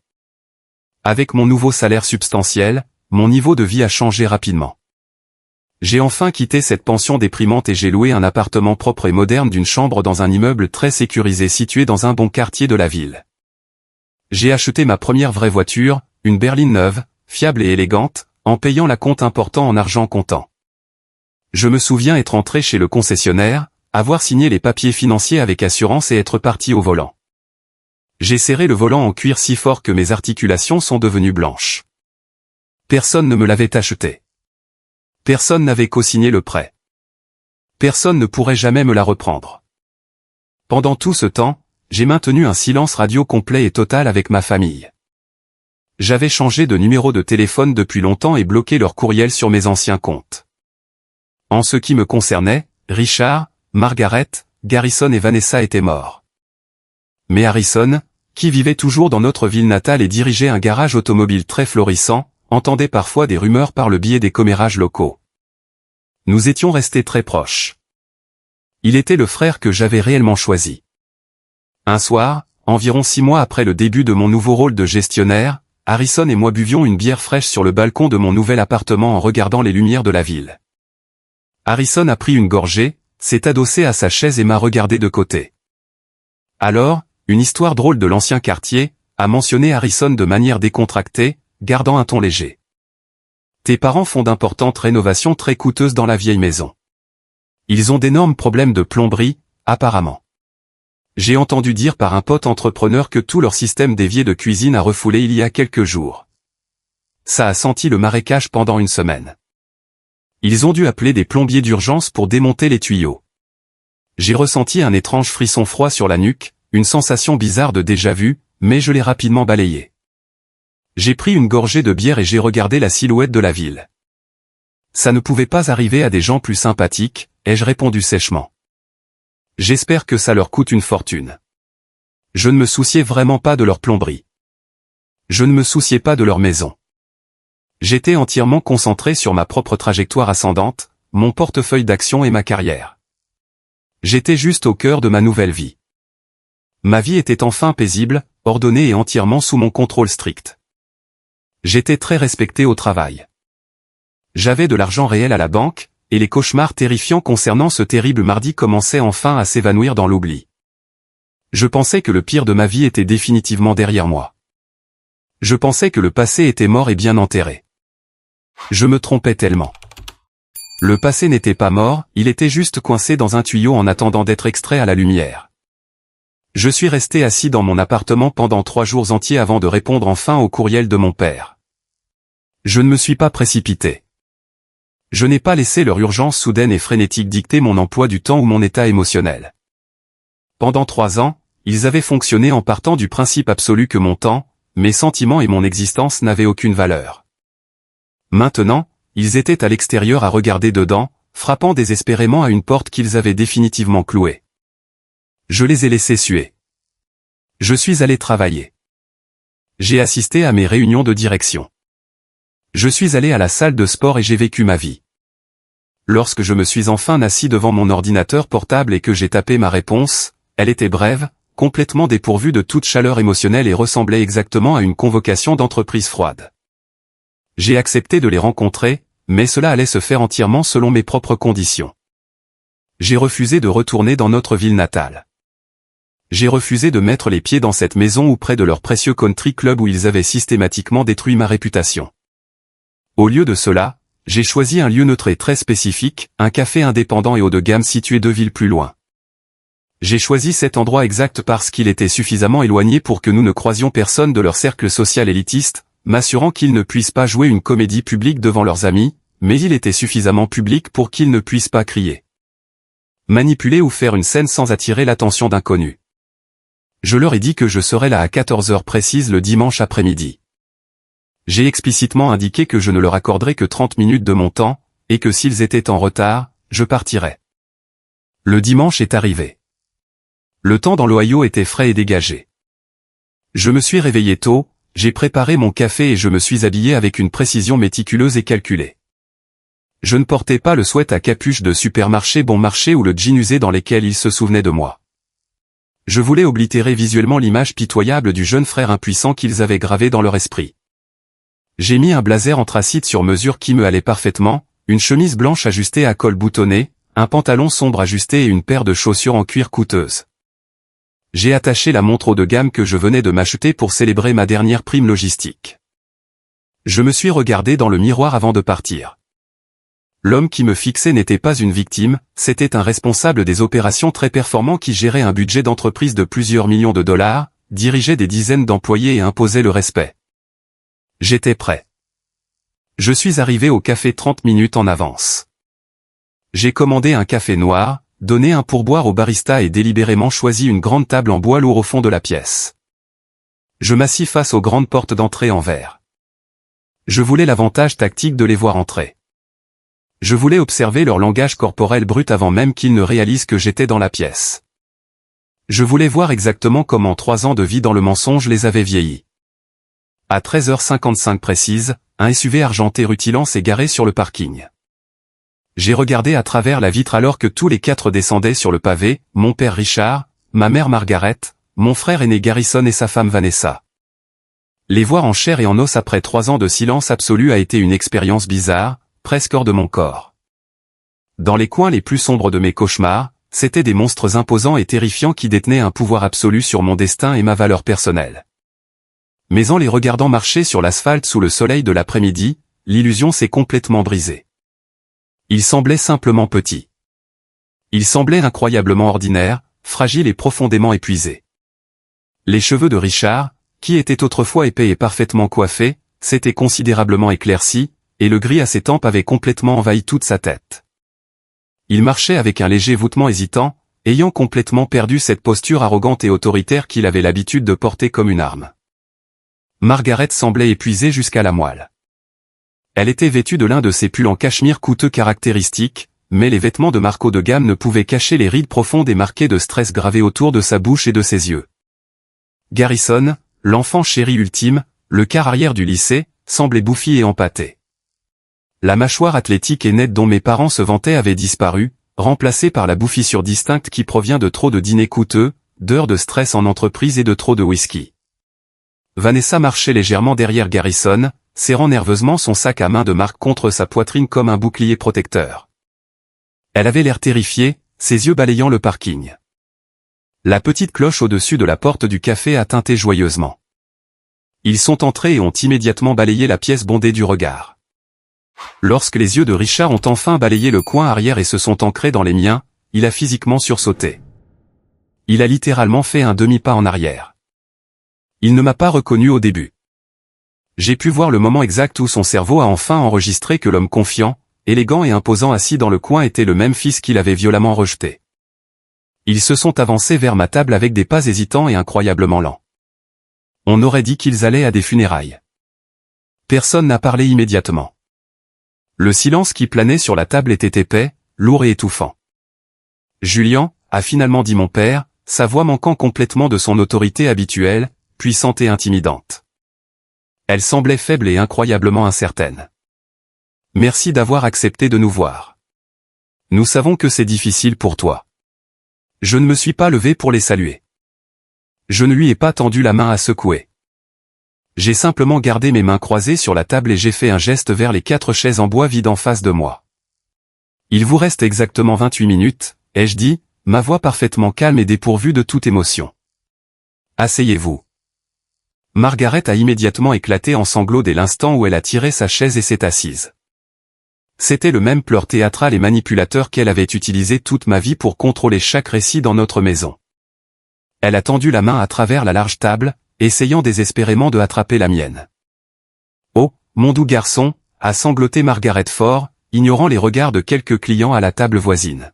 Avec mon nouveau salaire substantiel, mon niveau de vie a changé rapidement. J'ai enfin quitté cette pension déprimante et j'ai loué un appartement propre et moderne d'une chambre dans un immeuble très sécurisé situé dans un bon quartier de la ville. J'ai acheté ma première vraie voiture, une berline neuve, fiable et élégante, en payant la compte important en argent comptant. Je me souviens être entré chez le concessionnaire, avoir signé les papiers financiers avec assurance et être parti au volant. J'ai serré le volant en cuir si fort que mes articulations sont devenues blanches. Personne ne me l'avait acheté. Personne n'avait co-signé le prêt. Personne ne pourrait jamais me la reprendre. Pendant tout ce temps, j'ai maintenu un silence radio complet et total avec ma famille. J'avais changé de numéro de téléphone depuis longtemps et bloqué leur courriel sur mes anciens comptes. En ce qui me concernait, Richard, Margaret, Garrison et Vanessa étaient morts. Mais Harrison, qui vivait toujours dans notre ville natale et dirigeait un garage automobile très florissant, entendait parfois des rumeurs par le biais des commérages locaux. Nous étions restés très proches. Il était le frère que j'avais réellement choisi. Un soir, environ 6 mois après le début de mon nouveau rôle de gestionnaire, Harrison et moi buvions une bière fraîche sur le balcon de mon nouvel appartement en regardant les lumières de la ville. Harrison a pris une gorgée, s'est adossé à sa chaise et m'a regardé de côté. Alors, une histoire drôle de l'ancien quartier, a mentionné Harrison de manière décontractée, gardant un ton léger. Tes parents font d'importantes rénovations très coûteuses dans la vieille maison. Ils ont d'énormes problèmes de plomberie, apparemment. J'ai entendu dire par un pote entrepreneur que tout leur système d'évier de cuisine a refoulé il y a quelques jours. Ça a senti le marécage pendant une semaine. Ils ont dû appeler des plombiers d'urgence pour démonter les tuyaux. J'ai ressenti un étrange frisson froid sur la nuque, une sensation bizarre de déjà-vu, mais je l'ai rapidement balayé. J'ai pris une gorgée de bière et j'ai regardé la silhouette de la ville. Ça ne pouvait pas arriver à des gens plus sympathiques, ai-je répondu sèchement. J'espère que ça leur coûte une fortune. Je ne me souciais vraiment pas de leur plomberie. Je ne me souciais pas de leur maison. J'étais entièrement concentré sur ma propre trajectoire ascendante, mon portefeuille d'actions et ma carrière. J'étais juste au cœur de ma nouvelle vie. Ma vie était enfin paisible, ordonnée et entièrement sous mon contrôle strict. J'étais très respecté au travail. J'avais de l'argent réel à la banque, et les cauchemars terrifiants concernant ce terrible mardi commençaient enfin à s'évanouir dans l'oubli. Je pensais que le pire de ma vie était définitivement derrière moi. Je pensais que le passé était mort et bien enterré. Je me trompais tellement. Le passé n'était pas mort, il était juste coincé dans un tuyau en attendant d'être extrait à la lumière. Je suis resté assis dans mon appartement pendant 3 jours entiers avant de répondre enfin au courriel de mon père. Je ne me suis pas précipité. Je n'ai pas laissé leur urgence soudaine et frénétique dicter mon emploi du temps ou mon état émotionnel. Pendant 3 ans, ils avaient fonctionné en partant du principe absolu que mon temps, mes sentiments et mon existence n'avaient aucune valeur. Maintenant, ils étaient à l'extérieur à regarder dedans, frappant désespérément à une porte qu'ils avaient définitivement clouée. Je les ai laissés suer. Je suis allé travailler. J'ai assisté à mes réunions de direction. Je suis allé à la salle de sport et j'ai vécu ma vie. Lorsque je me suis enfin assis devant mon ordinateur portable et que j'ai tapé ma réponse, elle était brève, complètement dépourvue de toute chaleur émotionnelle et ressemblait exactement à une convocation d'entreprise froide. J'ai accepté de les rencontrer, mais cela allait se faire entièrement selon mes propres conditions. J'ai refusé de retourner dans notre ville natale. J'ai refusé de mettre les pieds dans cette maison ou près de leur précieux country club où ils avaient systématiquement détruit ma réputation. Au lieu de cela, j'ai choisi un lieu neutre et très spécifique, un café indépendant et haut de gamme situé 2 villes plus loin. J'ai choisi cet endroit exact parce qu'il était suffisamment éloigné pour que nous ne croisions personne de leur cercle social élitiste, m'assurant qu'ils ne puissent pas jouer une comédie publique devant leurs amis, mais il était suffisamment public pour qu'ils ne puissent pas crier, manipuler ou faire une scène sans attirer l'attention d'inconnus. Je leur ai dit que je serais là à 14 heures précises le dimanche après-midi. J'ai explicitement indiqué que je ne leur accorderais que 30 minutes de mon temps, et que s'ils étaient en retard, je partirais. Le dimanche est arrivé. Le temps dans l'Ohio était frais et dégagé. Je me suis réveillé tôt, j'ai préparé mon café et je me suis habillé avec une précision méticuleuse et calculée. Je ne portais pas le sweat à capuche de supermarché bon marché ou le jean usé dans lesquels ils se souvenaient de moi. Je voulais oblitérer visuellement l'image pitoyable du jeune frère impuissant qu'ils avaient gravé dans leur esprit. J'ai mis un blazer anthracite sur mesure qui me allait parfaitement, une chemise blanche ajustée à col boutonné, un pantalon sombre ajusté et une paire de chaussures en cuir coûteuse. J'ai attaché la montre haut de gamme que je venais de m'acheter pour célébrer ma dernière prime logistique. Je me suis regardé dans le miroir avant de partir. L'homme qui me fixait n'était pas une victime, c'était un responsable des opérations très performant qui gérait un budget d'entreprise de plusieurs millions de dollars, dirigeait des dizaines d'employés et imposait le respect. J'étais prêt. Je suis arrivé au café 30 minutes en avance. J'ai commandé un café noir, donné un pourboire au barista et délibérément choisi une grande table en bois lourd au fond de la pièce. Je m'assis face aux grandes portes d'entrée en verre. Je voulais l'avantage tactique de les voir entrer. Je voulais observer leur langage corporel brut avant même qu'ils ne réalisent que j'étais dans la pièce. Je voulais voir exactement comment 3 ans de vie dans le mensonge les avaient vieillis. À 13h55 précise, un SUV argenté rutilant s'est garé sur le parking. J'ai regardé à travers la vitre alors que tous les 4 descendaient sur le pavé, mon père Richard, ma mère Margaret, mon frère aîné Garrison et sa femme Vanessa. Les voir en chair et en os après 3 ans de silence absolu a été une expérience bizarre, presque hors de mon corps. Dans les coins les plus sombres de mes cauchemars, c'étaient des monstres imposants et terrifiants qui détenaient un pouvoir absolu sur mon destin et ma valeur personnelle. Mais en les regardant marcher sur l'asphalte sous le soleil de l'après-midi, l'illusion s'est complètement brisée. Ils semblaient simplement petits. Ils semblaient incroyablement ordinaires, fragiles et profondément épuisés. Les cheveux de Richard, qui étaient autrefois épais et parfaitement coiffés, s'étaient considérablement éclaircis, et le gris à ses tempes avait complètement envahi toute sa tête. Il marchait avec un léger voûtement hésitant, ayant complètement perdu cette posture arrogante et autoritaire qu'il avait l'habitude de porter comme une arme. Margaret semblait épuisée jusqu'à la moelle. Elle était vêtue de l'un de ces pulls en cachemire coûteux caractéristiques, mais les vêtements de marque haut de gamme ne pouvaient cacher les rides profondes et marquées de stress gravées autour de sa bouche et de ses yeux. Garrison, l'enfant chéri ultime, le quart arrière du lycée, semblait bouffi et empâté. La mâchoire athlétique et nette dont mes parents se vantaient avait disparu, remplacée par la bouffissure distincte qui provient de trop de dîners coûteux, d'heures de stress en entreprise et de trop de whisky. Vanessa marchait légèrement derrière Garrison, serrant nerveusement son sac à main de marque contre sa poitrine comme un bouclier protecteur. Elle avait l'air terrifiée, ses yeux balayant le parking. La petite cloche au-dessus de la porte du café a tinté joyeusement. Ils sont entrés et ont immédiatement balayé la pièce bondée du regard. Lorsque les yeux de Richard ont enfin balayé le coin arrière et se sont ancrés dans les miens, il a physiquement sursauté. Il a littéralement fait un demi-pas en arrière. Il ne m'a pas reconnu au début. J'ai pu voir le moment exact où son cerveau a enfin enregistré que l'homme confiant, élégant et imposant assis dans le coin était le même fils qu'il avait violemment rejeté. Ils se sont avancés vers ma table avec des pas hésitants et incroyablement lents. On aurait dit qu'ils allaient à des funérailles. Personne n'a parlé immédiatement. Le silence qui planait sur la table était épais, lourd et étouffant. Julien, a finalement dit mon père, sa voix manquant complètement de son autorité habituelle, puissante et intimidante. Elle semblait faible et incroyablement incertaine. Merci d'avoir accepté de nous voir. Nous savons que c'est difficile pour toi. Je ne me suis pas levé pour les saluer. Je ne lui ai pas tendu la main à secouer. J'ai simplement gardé mes mains croisées sur la table et j'ai fait un geste vers les 4 chaises en bois vides en face de moi. Il vous reste exactement 28 minutes, ai-je dit, ma voix parfaitement calme et dépourvue de toute émotion. Asseyez-vous. Margaret a immédiatement éclaté en sanglots dès l'instant où elle a tiré sa chaise et s'est assise. C'était le même pleur théâtral et manipulateur qu'elle avait utilisé toute ma vie pour contrôler chaque récit dans notre maison. Elle a tendu la main à travers la large table, essayant désespérément de attraper la mienne. « Oh, mon doux garçon !» a sangloté Margaret fort, ignorant les regards de quelques clients à la table voisine.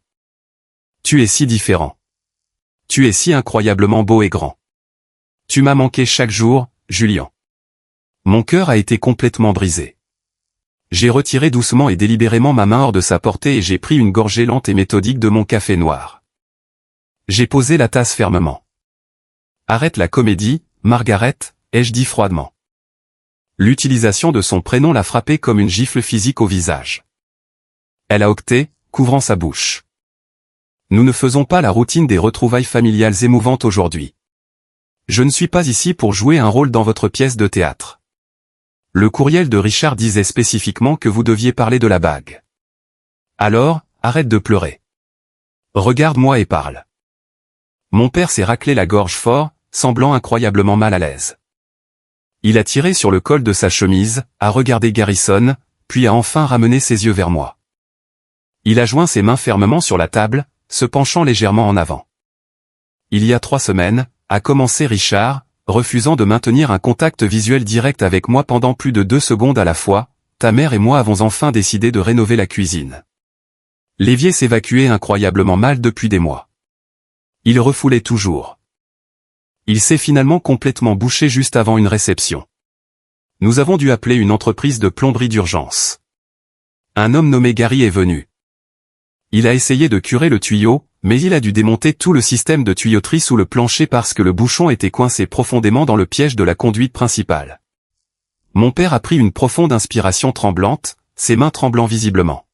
« Tu es si différent. Tu es si incroyablement beau et grand. Tu m'as manqué chaque jour, Julien. » Mon cœur a été complètement brisé. J'ai retiré doucement et délibérément ma main hors de sa portée et j'ai pris une gorgée lente et méthodique de mon café noir. J'ai posé la tasse fermement. « Arrête la comédie, Margaret », ai-je dit froidement. L'utilisation de son prénom l'a frappée comme une gifle physique au visage. Elle a octé, couvrant sa bouche. Nous ne faisons pas la routine des retrouvailles familiales émouvantes aujourd'hui. Je ne suis pas ici pour jouer un rôle dans votre pièce de théâtre. Le courriel de Richard disait spécifiquement que vous deviez parler de la bague. Alors, arrête de pleurer. Regarde-moi et parle. Mon père s'est raclé la gorge fort, semblant incroyablement mal à l'aise. Il a tiré sur le col de sa chemise, a regardé Garrison, puis a enfin ramené ses yeux vers moi. Il a joint ses mains fermement sur la table, se penchant légèrement en avant. Il y a 3 semaines, a commencé Richard, refusant de maintenir un contact visuel direct avec moi pendant plus de 2 secondes à la fois, ta mère et moi avons enfin décidé de rénover la cuisine. L'évier s'évacuait incroyablement mal depuis des mois. Il refoulait toujours. Il s'est finalement complètement bouché juste avant une réception. Nous avons dû appeler une entreprise de plomberie d'urgence. Un homme nommé Gary est venu. Il a essayé de curer le tuyau, mais il a dû démonter tout le système de tuyauterie sous le plancher parce que le bouchon était coincé profondément dans le piège de la conduite principale. Mon père a pris une profonde inspiration tremblante, ses mains tremblant visiblement.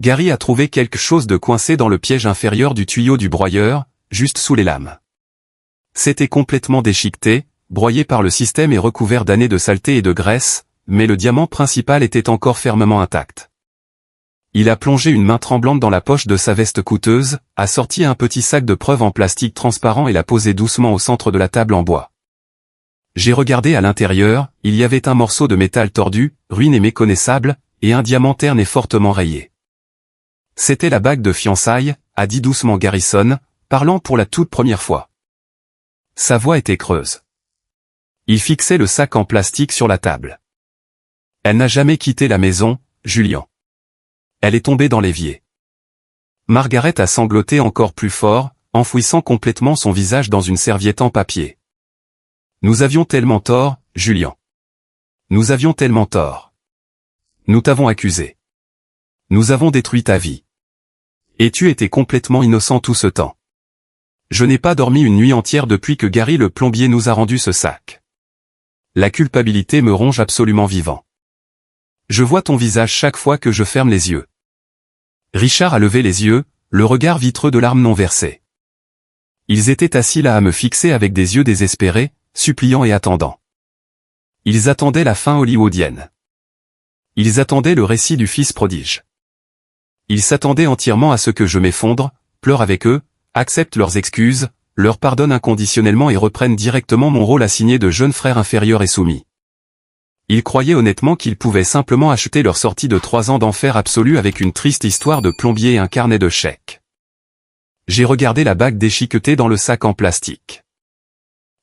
Gary a trouvé quelque chose de coincé dans le piège inférieur du tuyau du broyeur, juste sous les lames. C'était complètement déchiqueté, broyé par le système et recouvert d'années de saleté et de graisse, mais le diamant principal était encore fermement intact. Il a plongé une main tremblante dans la poche de sa veste coûteuse, a sorti un petit sac de preuve en plastique transparent et l'a posé doucement au centre de la table en bois. J'ai regardé à l'intérieur, il y avait un morceau de métal tordu, ruine et méconnaissable, et un diamant terne et fortement rayé. C'était la bague de fiançailles, a dit doucement Garrison, parlant pour la toute première fois. Sa voix était creuse. Il fixait le sac en plastique sur la table. Elle n'a jamais quitté la maison, Julien. Elle est tombée dans l'évier. Margaret a sangloté encore plus fort, enfouissant complètement son visage dans une serviette en papier. Nous avions tellement tort, Julien. Nous avions tellement tort. Nous t'avons accusé. Nous avons détruit ta vie. Et tu étais complètement innocent tout ce temps. Je n'ai pas dormi une nuit entière depuis que Gary le plombier nous a rendu ce sac. La culpabilité me ronge absolument vivant. Je vois ton visage chaque fois que je ferme les yeux. Richard a levé les yeux, le regard vitreux de larmes non versées. Ils étaient assis là à me fixer avec des yeux désespérés, suppliants et attendants. Ils attendaient la fin hollywoodienne. Ils attendaient le récit du fils prodige. Ils s'attendaient entièrement à ce que je m'effondre, pleure avec eux, accepte leurs excuses, leur pardonne inconditionnellement et reprenne directement mon rôle assigné de jeune frère inférieur et soumis. Ils croyaient honnêtement qu'ils pouvaient simplement acheter leur sortie de 3 ans d'enfer absolu avec une triste histoire de plombier et un carnet de chèques. J'ai regardé la bague déchiquetée dans le sac en plastique.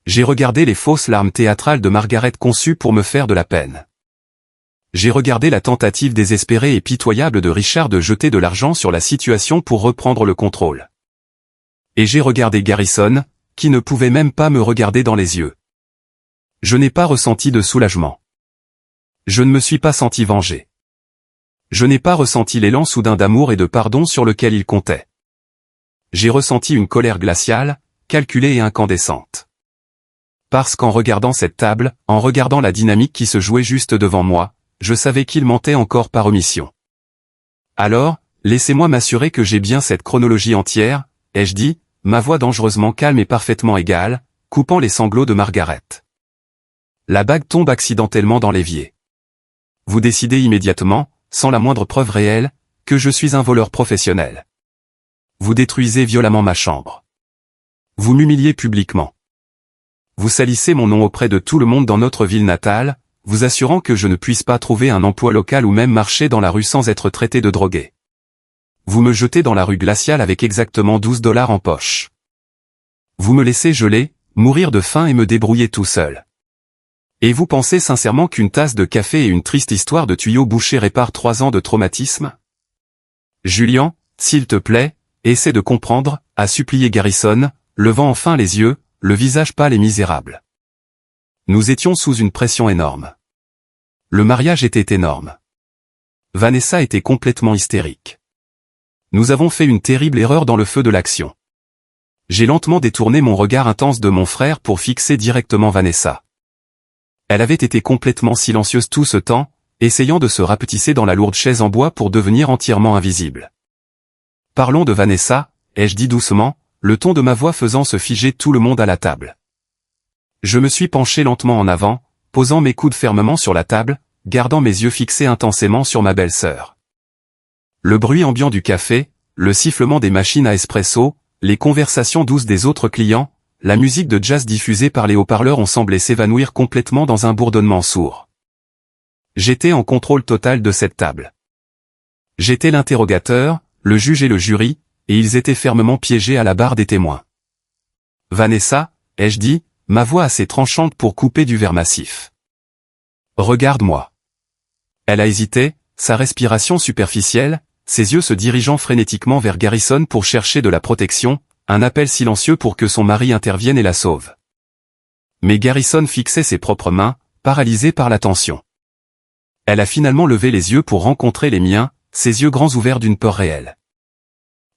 J'ai regardé les fausses larmes théâtrales de Margaret conçues pour me faire de la peine. J'ai regardé la tentative désespérée et pitoyable de Richard de jeter de l'argent sur la situation pour reprendre le contrôle. Et j'ai regardé Garrison, qui ne pouvait même pas me regarder dans les yeux. Je n'ai pas ressenti de soulagement. Je ne me suis pas senti vengé. Je n'ai pas ressenti l'élan soudain d'amour et de pardon sur lequel il comptait. J'ai ressenti une colère glaciale, calculée et incandescente. Parce qu'en regardant cette table, en regardant la dynamique qui se jouait juste devant moi, je savais qu'il mentait encore par omission. Alors, laissez-moi m'assurer que j'ai bien cette chronologie entière, ai-je dit, ma voix dangereusement calme et parfaitement égale, coupant les sanglots de Margaret. La bague tombe accidentellement dans l'évier. Vous décidez immédiatement, sans la moindre preuve réelle, que je suis un voleur professionnel. Vous détruisez violemment ma chambre. Vous m'humiliez publiquement. Vous salissez mon nom auprès de tout le monde dans notre ville natale, vous assurant que je ne puisse pas trouver un emploi local ou même marcher dans la rue sans être traité de drogué. Vous me jetez dans la rue glaciale avec exactement 12 $ en poche. Vous me laissez geler, mourir de faim et me débrouiller tout seul. Et vous pensez sincèrement qu'une tasse de café et une triste histoire de tuyaux bouchés réparent 3 ans de traumatisme? Julian, s'il te plaît, essaie de comprendre, a supplié Garrison, levant enfin les yeux, le visage pâle et misérable. Nous étions sous une pression énorme. Le mariage était énorme. Vanessa était complètement hystérique. Nous avons fait une terrible erreur dans le feu de l'action. J'ai lentement détourné mon regard intense de mon frère pour fixer directement Vanessa. Elle avait été complètement silencieuse tout ce temps, essayant de se rapetisser dans la lourde chaise en bois pour devenir entièrement invisible. Parlons de Vanessa, ai-je dit doucement, le ton de ma voix faisant se figer tout le monde à la table. Je me suis penché lentement en avant, posant mes coudes fermement sur la table, gardant mes yeux fixés intensément sur ma belle-sœur. Le bruit ambiant du café, le sifflement des machines à espresso, les conversations douces des autres clients, la musique de jazz diffusée par les haut-parleurs ont semblé s'évanouir complètement dans un bourdonnement sourd. J'étais en contrôle total de cette table. J'étais l'interrogateur, le juge et le jury, et ils étaient fermement piégés à la barre des témoins. Vanessa, ai-je dit, ma voix assez tranchante pour couper du verre massif. Regarde-moi. Elle a hésité, sa respiration superficielle, ses yeux se dirigeant frénétiquement vers Garrison pour chercher de la protection, un appel silencieux pour que son mari intervienne et la sauve. Mais Garrison fixait ses propres mains, paralysé par la tension. Elle a finalement levé les yeux pour rencontrer les miens, ses yeux grands ouverts d'une peur réelle.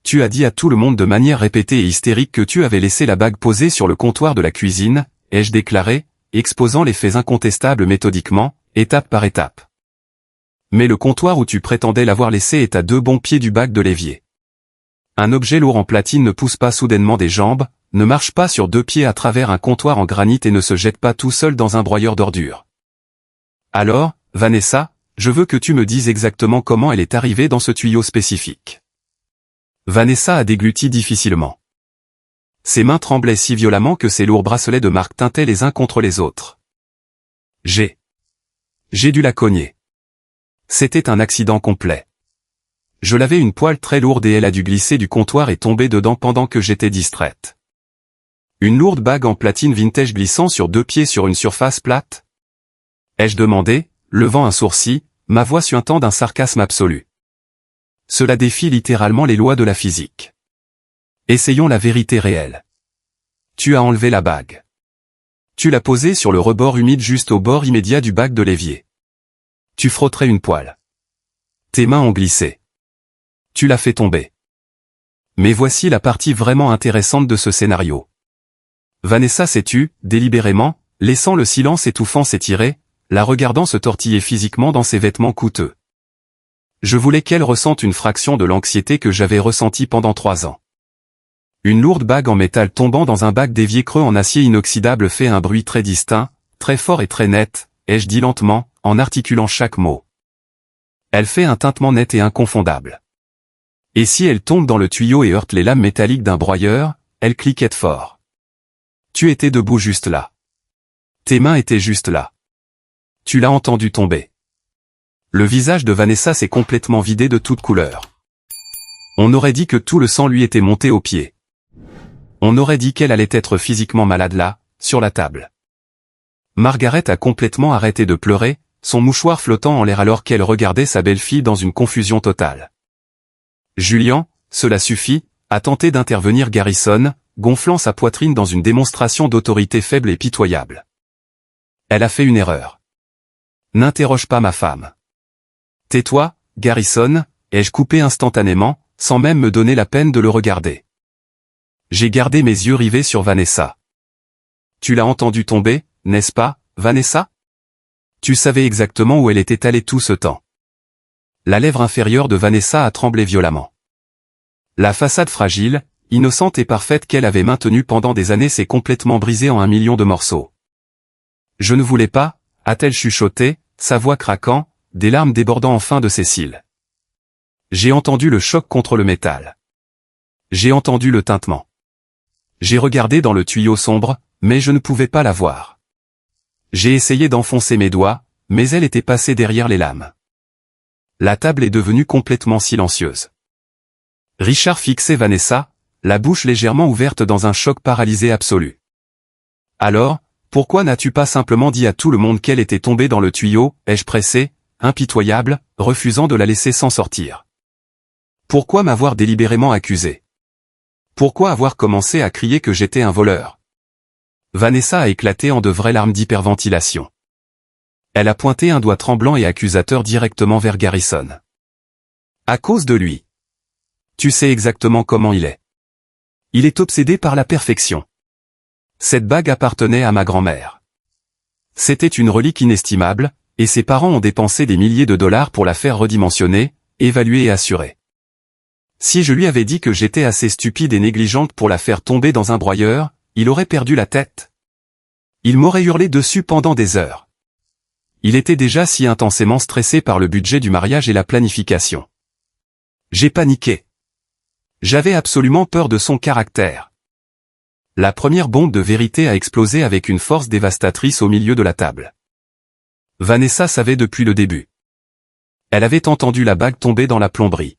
Tu as dit à tout le monde de manière répétée et hystérique que tu avais laissé la bague posée sur le comptoir de la cuisine, ai-je déclaré, exposant les faits incontestables méthodiquement, étape par étape. Mais le comptoir où tu prétendais l'avoir laissé est à 2 bons pieds du bac de l'évier. Un objet lourd en platine ne pousse pas soudainement des jambes, ne marche pas sur 2 pieds à travers un comptoir en granit et ne se jette pas tout seul dans un broyeur d'ordures. Alors, Vanessa, je veux que tu me dises exactement comment elle est arrivée dans ce tuyau spécifique. Vanessa a dégluti difficilement. Ses mains tremblaient si violemment que ses lourds bracelets de marque tintaient les uns contre les autres. J'ai dû la cogner. C'était un accident complet. Je lavais une poêle très lourde et elle a dû glisser du comptoir et tomber dedans pendant que j'étais distraite. Une lourde bague en platine vintage glissant sur 2 pieds sur une surface plate? Ai-je demandé, levant un sourcil, ma voix suintant d'un sarcasme absolu. Cela défie littéralement les lois de la physique. Essayons la vérité réelle. Tu as enlevé la bague. Tu l'as posée sur le rebord humide juste au bord immédiat du bac de l'évier. Tu frotterais une poêle. Tes mains ont glissé. Tu l'as fait tomber. Mais voici la partie vraiment intéressante de ce scénario. Vanessa s'est tue, délibérément, laissant le silence étouffant s'étirer, la regardant se tortiller physiquement dans ses vêtements coûteux. Je voulais qu'elle ressente une fraction de l'anxiété que j'avais ressentie pendant 3 ans. Une lourde bague en métal tombant dans un bac d'évier creux en acier inoxydable fait un bruit très distinct, très fort et très net, ai-je dit lentement, en articulant chaque mot. Elle fait un tintement net et inconfondable. Et si elle tombe dans le tuyau et heurte les lames métalliques d'un broyeur, elle cliquette fort. Tu étais debout juste là. Tes mains étaient juste là. Tu l'as entendu tomber. Le visage de Vanessa s'est complètement vidé de toute couleur. On aurait dit que tout le sang lui était monté aux pieds. On aurait dit qu'elle allait être physiquement malade là, sur la table. Margaret a complètement arrêté de pleurer, son mouchoir flottant en l'air alors qu'elle regardait sa belle-fille dans une confusion totale. Julian, cela suffit, a tenté d'intervenir Garrison, gonflant sa poitrine dans une démonstration d'autorité faible et pitoyable. Elle a fait une erreur. N'interroge pas ma femme. Tais-toi, Garrison, ai-je coupé instantanément, sans même me donner la peine de le regarder. J'ai gardé mes yeux rivés sur Vanessa. Tu l'as entendu tomber, n'est-ce pas, Vanessa? Tu savais exactement où elle était allée tout ce temps. La lèvre inférieure de Vanessa a tremblé violemment. La façade fragile, innocente et parfaite qu'elle avait maintenue pendant des années s'est complètement brisée en 1 million de morceaux. Je ne voulais pas, a-t-elle chuchoté, sa voix craquant, des larmes débordant enfin de ses cils. J'ai entendu le choc contre le métal. J'ai entendu le tintement. J'ai regardé dans le tuyau sombre, mais je ne pouvais pas la voir. J'ai essayé d'enfoncer mes doigts, mais elle était passée derrière les lames. La table est devenue complètement silencieuse. Richard fixait Vanessa, la bouche légèrement ouverte dans un choc paralysé absolu. Alors, pourquoi n'as-tu pas simplement dit à tout le monde qu'elle était tombée dans le tuyau, ai-je pressé, impitoyable, refusant de la laisser s'en sortir? Pourquoi m'avoir délibérément accusé? Pourquoi avoir commencé à crier que j'étais un voleur? Vanessa a éclaté en de vraies larmes d'hyperventilation. Elle a pointé un doigt tremblant et accusateur directement vers Garrison. À cause de lui. Tu sais exactement comment il est. Il est obsédé par la perfection. Cette bague appartenait à ma grand-mère. C'était une relique inestimable, et ses parents ont dépensé des milliers de dollars pour la faire redimensionner, évaluer et assurer. Si je lui avais dit que j'étais assez stupide et négligente pour la faire tomber dans un broyeur, il aurait perdu la tête. Il m'aurait hurlé dessus pendant des heures. Il était déjà si intensément stressé par le budget du mariage et la planification. J'ai paniqué. J'avais absolument peur de son caractère. La première bombe de vérité a explosé avec une force dévastatrice au milieu de la table. Vanessa savait depuis le début. Elle avait entendu la bague tomber dans la plomberie.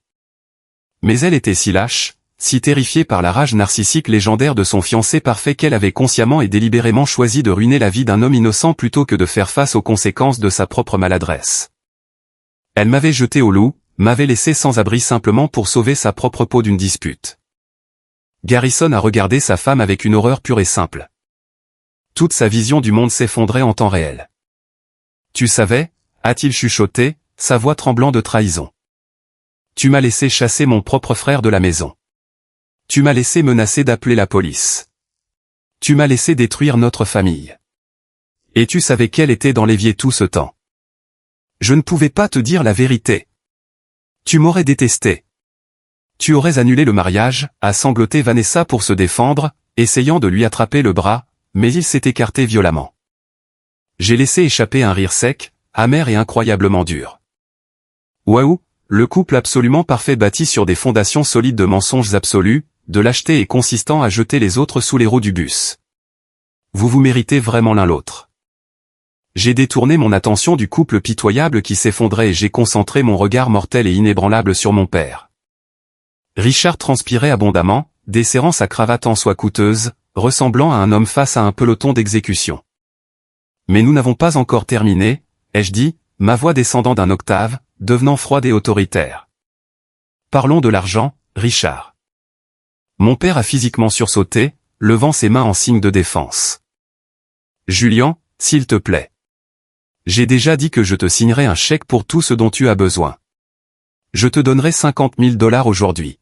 Mais elle était si lâche, si terrifiée par la rage narcissique légendaire de son fiancé parfait qu'elle avait consciemment et délibérément choisi de ruiner la vie d'un homme innocent plutôt que de faire face aux conséquences de sa propre maladresse. Elle m'avait jeté au loup, m'avait laissé sans abri simplement pour sauver sa propre peau d'une dispute. Garrison a regardé sa femme avec une horreur pure et simple. Toute sa vision du monde s'effondrait en temps réel. Tu savais, a-t-il chuchoté, sa voix tremblant de trahison. Tu m'as laissé chasser mon propre frère de la maison. Tu m'as laissé menacer d'appeler la police. Tu m'as laissé détruire notre famille. Et tu savais qu'elle était dans l'évier tout ce temps. Je ne pouvais pas te dire la vérité. Tu m'aurais détesté. Tu aurais annulé le mariage, a sangloté Vanessa pour se défendre, essayant de lui attraper le bras, mais il s'est écarté violemment. J'ai laissé échapper un rire sec, amer et incroyablement dur. Waouh, le couple absolument parfait bâti sur des fondations solides de mensonges absolus, de lâcheté et consistant à jeter les autres sous les roues du bus. Vous vous méritez vraiment l'un l'autre. J'ai détourné mon attention du couple pitoyable qui s'effondrait et j'ai concentré mon regard mortel et inébranlable sur mon père. Richard transpirait abondamment, desserrant sa cravate en soie coûteuse, ressemblant à un homme face à un peloton d'exécution. Mais nous n'avons pas encore terminé, ai-je dit, ma voix descendant d'un octave, devenant froide et autoritaire. Parlons de l'argent, Richard. Mon père a physiquement sursauté, levant ses mains en signe de défense. Julian, s'il te plaît. J'ai déjà dit que je te signerai un chèque pour tout ce dont tu as besoin. Je te donnerai 50 000 $ aujourd'hui.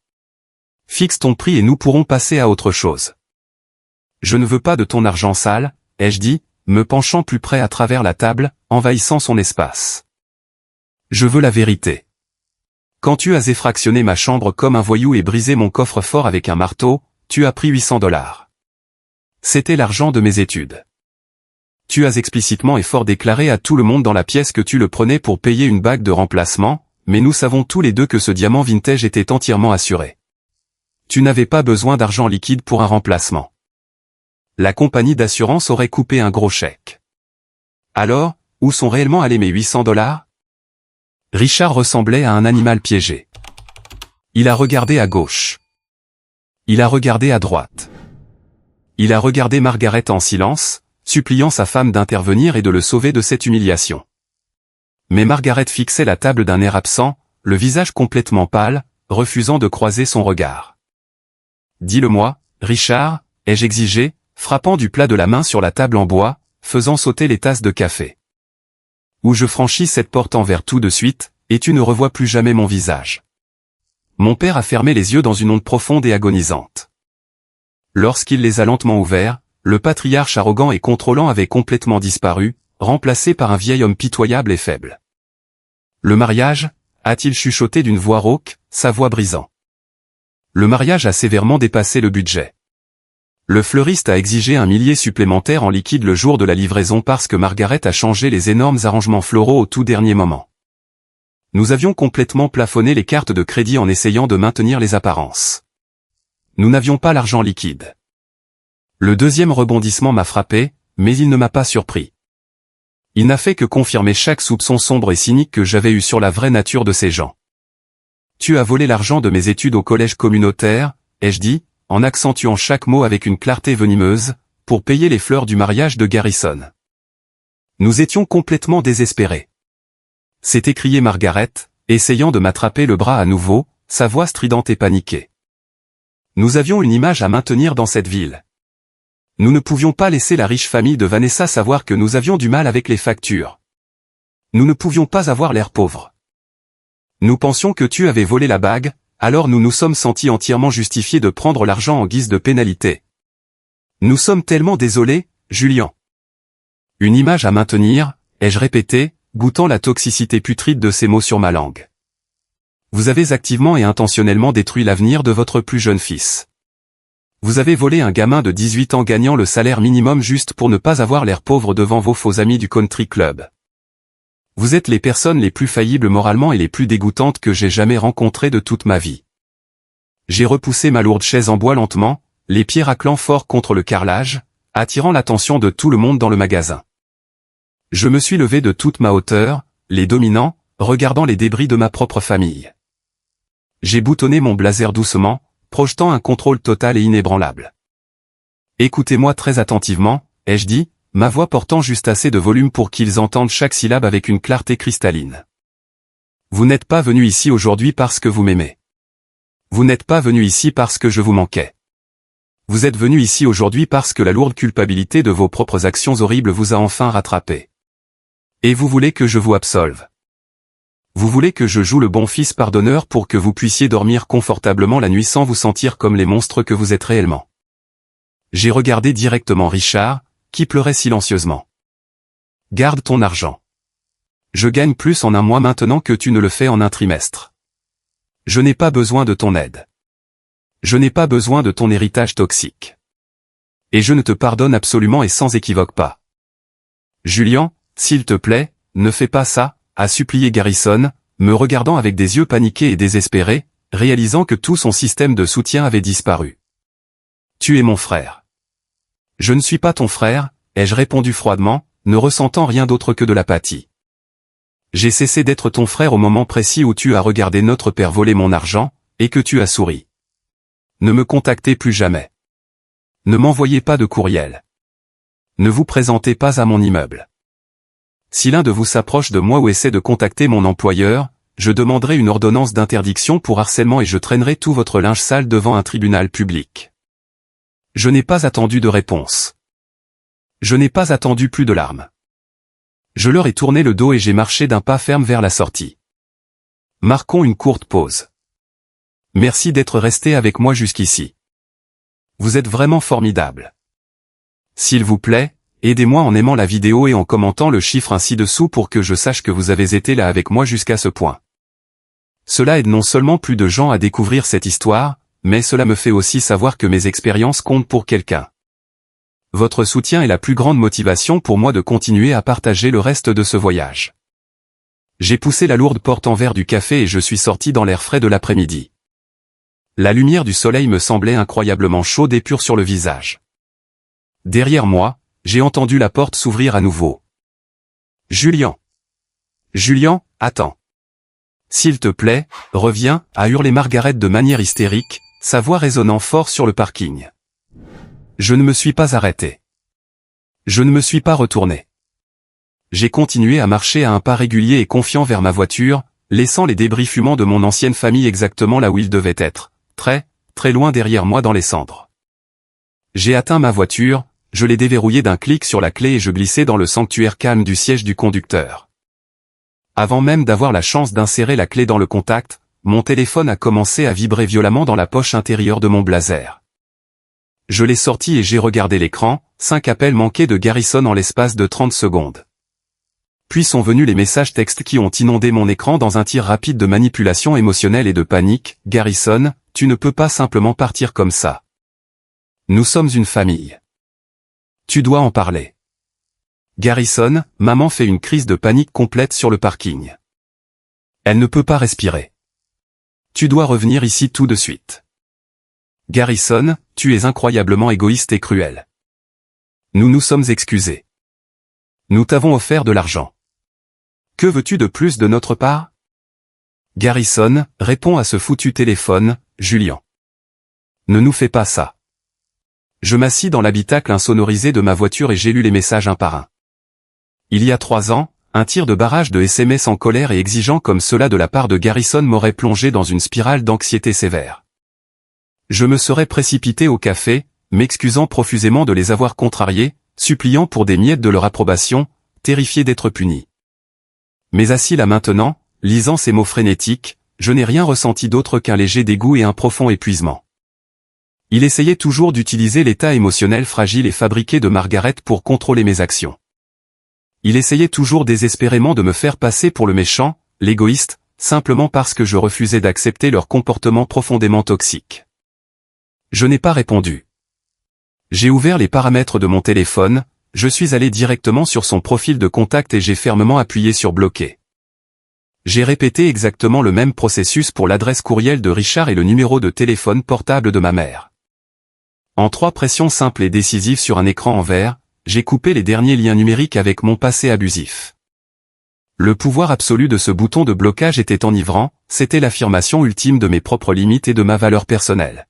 Fixe ton prix et nous pourrons passer à autre chose. Je ne veux pas de ton argent sale, ai-je dit, me penchant plus près à travers la table, envahissant son espace. Je veux la vérité. Quand tu as effractionné ma chambre comme un voyou et brisé mon coffre-fort avec un marteau, tu as pris 800 $. C'était l'argent de mes études. Tu as explicitement et fort déclaré à tout le monde dans la pièce que tu le prenais pour payer une bague de remplacement, mais nous savons tous les deux que ce diamant vintage était entièrement assuré. Tu n'avais pas besoin d'argent liquide pour un remplacement. La compagnie d'assurance aurait coupé un gros chèque. Alors, où sont réellement allés mes 800 $? Richard ressemblait à un animal piégé. Il a regardé à gauche. Il a regardé à droite. Il a regardé Margaret en silence, suppliant sa femme d'intervenir et de le sauver de cette humiliation. Mais Margaret fixait la table d'un air absent, le visage complètement pâle, refusant de croiser son regard. « Dis-le-moi, Richard » ai-je exigé, frappant du plat de la main sur la table en bois, faisant sauter les tasses de café. « Ou je franchis cette porte envers tout de suite, et tu ne revois plus jamais mon visage. » Mon père a fermé les yeux dans une onde profonde et agonisante. Lorsqu'il les a lentement ouverts, le patriarche arrogant et contrôlant avait complètement disparu, remplacé par un vieil homme pitoyable et faible. « Le mariage » a-t-il chuchoté d'une voix rauque, sa voix brisant. Le mariage a sévèrement dépassé le budget. Le fleuriste a exigé 1 millier supplémentaire en liquide le jour de la livraison parce que Margaret a changé les énormes arrangements floraux au tout dernier moment. Nous avions complètement plafonné les cartes de crédit en essayant de maintenir les apparences. Nous n'avions pas l'argent liquide. Le deuxième rebondissement m'a frappé, mais il ne m'a pas surpris. Il n'a fait que confirmer chaque soupçon sombre et cynique que j'avais eu sur la vraie nature de ces gens. « Tu as volé l'argent de mes études au collège communautaire » ai-je dit, en accentuant chaque mot avec une clarté venimeuse, pour payer les fleurs du mariage de Garrison. Nous étions complètement désespérés. S'est écriée Margaret, essayant de m'attraper le bras à nouveau, sa voix stridente et paniquée. Nous avions une image à maintenir dans cette ville. Nous ne pouvions pas laisser la riche famille de Vanessa savoir que nous avions du mal avec les factures. Nous ne pouvions pas avoir l'air pauvres. Nous pensions que tu avais volé la bague, alors nous nous sommes sentis entièrement justifiés de prendre l'argent en guise de pénalité. Nous sommes tellement désolés, Julian. Une image à maintenir, ai-je répété, goûtant la toxicité putride de ces mots sur ma langue. Vous avez activement et intentionnellement détruit l'avenir de votre plus jeune fils. Vous avez volé un gamin de 18 ans gagnant le salaire minimum juste pour ne pas avoir l'air pauvre devant vos faux amis du country club. Vous êtes les personnes les plus faillibles moralement et les plus dégoûtantes que j'ai jamais rencontrées de toute ma vie. J'ai repoussé ma lourde chaise en bois lentement, les pieds raclant fort contre le carrelage, attirant l'attention de tout le monde dans le magasin. Je me suis levé de toute ma hauteur, les dominant, regardant les débris de ma propre famille. J'ai boutonné mon blazer doucement, projetant un contrôle total et inébranlable. Écoutez-moi très attentivement, ai-je dit, ma voix portant juste assez de volume pour qu'ils entendent chaque syllabe avec une clarté cristalline. Vous n'êtes pas venu ici aujourd'hui parce que vous m'aimez. Vous n'êtes pas venu ici parce que je vous manquais. Vous êtes venu ici aujourd'hui parce que la lourde culpabilité de vos propres actions horribles vous a enfin rattrapé. Et vous voulez que je vous absolve. Vous voulez que je joue le bon fils pardonneur pour que vous puissiez dormir confortablement la nuit sans vous sentir comme les monstres que vous êtes réellement. J'ai regardé directement Richard, qui pleurait silencieusement. Garde ton argent. Je gagne plus en un mois maintenant que tu ne le fais en un trimestre. Je n'ai pas besoin de ton aide. Je n'ai pas besoin de ton héritage toxique. Et je ne te pardonne absolument et sans équivoque pas. Julian, s'il te plaît, ne fais pas ça, a supplié Garrison, me regardant avec des yeux paniqués et désespérés, réalisant que tout son système de soutien avait disparu. Tu es mon frère. Je ne suis pas ton frère, ai-je répondu froidement, ne ressentant rien d'autre que de l'apathie. J'ai cessé d'être ton frère au moment précis où tu as regardé notre père voler mon argent, et que tu as souri. Ne me contactez plus jamais. Ne m'envoyez pas de courriel. Ne vous présentez pas à mon immeuble. Si l'un de vous s'approche de moi ou essaie de contacter mon employeur, je demanderai une ordonnance d'interdiction pour harcèlement et je traînerai tout votre linge sale devant un tribunal public. Je n'ai pas attendu de réponse. Je n'ai pas attendu plus de larmes. Je leur ai tourné le dos et j'ai marché d'un pas ferme vers la sortie. Marquons une courte pause. Merci d'être resté avec moi jusqu'ici. Vous êtes vraiment formidable. S'il vous plaît, aidez-moi en aimant la vidéo et en commentant le chiffre ainsi dessous pour que je sache que vous avez été là avec moi jusqu'à ce point. Cela aide non seulement plus de gens à découvrir cette histoire, mais cela me fait aussi savoir que mes expériences comptent pour quelqu'un. Votre soutien est la plus grande motivation pour moi de continuer à partager le reste de ce voyage. J'ai poussé la lourde porte en verre du café et je suis sorti dans l'air frais de l'après-midi. La lumière du soleil me semblait incroyablement chaude et pure sur le visage. Derrière moi, j'ai entendu la porte s'ouvrir à nouveau. Julian. Julian, attends. S'il te plaît, reviens, a hurlé Margaret de manière hystérique, sa voix résonnant fort sur le parking. Je ne me suis pas arrêté. Je ne me suis pas retourné. J'ai continué à marcher à un pas régulier et confiant vers ma voiture, laissant les débris fumants de mon ancienne famille exactement là où ils devaient être, très, très loin derrière moi dans les cendres. J'ai atteint ma voiture, je l'ai déverrouillée d'un clic sur la clé et je glissai dans le sanctuaire calme du siège du conducteur. Avant même d'avoir la chance d'insérer la clé dans le contact, mon téléphone a commencé à vibrer violemment dans la poche intérieure de mon blazer. Je l'ai sorti et j'ai regardé l'écran, 5 appels manqués de Garrison en l'espace de 30 secondes. Puis sont venus les messages textes qui ont inondé mon écran dans un tir rapide de manipulation émotionnelle et de panique. Garrison, tu ne peux pas simplement partir comme ça. Nous sommes une famille. Tu dois en parler. Garrison, maman fait une crise de panique complète sur le parking. Elle ne peut pas respirer. Tu dois revenir ici tout de suite. Garrison, tu es incroyablement égoïste et cruel. Nous nous sommes excusés. Nous t'avons offert de l'argent. Que veux-tu de plus de notre part? Garrison, réponds à ce foutu téléphone, Julian. Ne nous fais pas ça. Je m'assis dans l'habitacle insonorisé de ma voiture et j'ai lu les messages un par un. Il y a 3 ans, un tir de barrage de SMS en colère et exigeant comme cela de la part de Garrison m'aurait plongé dans une spirale d'anxiété sévère. Je me serais précipité au café, m'excusant profusément de les avoir contrariés, suppliant pour des miettes de leur approbation, terrifié d'être puni. Mais assis là maintenant, lisant ces mots frénétiques, je n'ai rien ressenti d'autre qu'un léger dégoût et un profond épuisement. Il essayait toujours d'utiliser l'état émotionnel fragile et fabriqué de Margaret pour contrôler mes actions. Il essayait toujours désespérément de me faire passer pour le méchant, l'égoïste, simplement parce que je refusais d'accepter leur comportement profondément toxique. Je n'ai pas répondu. J'ai ouvert les paramètres de mon téléphone, je suis allé directement sur son profil de contact et j'ai fermement appuyé sur bloquer. J'ai répété exactement le même processus pour l'adresse courriel de Richard et le numéro de téléphone portable de ma mère. En 3 pressions simples et décisives sur un écran en verre, j'ai coupé les derniers liens numériques avec mon passé abusif. Le pouvoir absolu de ce bouton de blocage était enivrant, c'était l'affirmation ultime de mes propres limites et de ma valeur personnelle.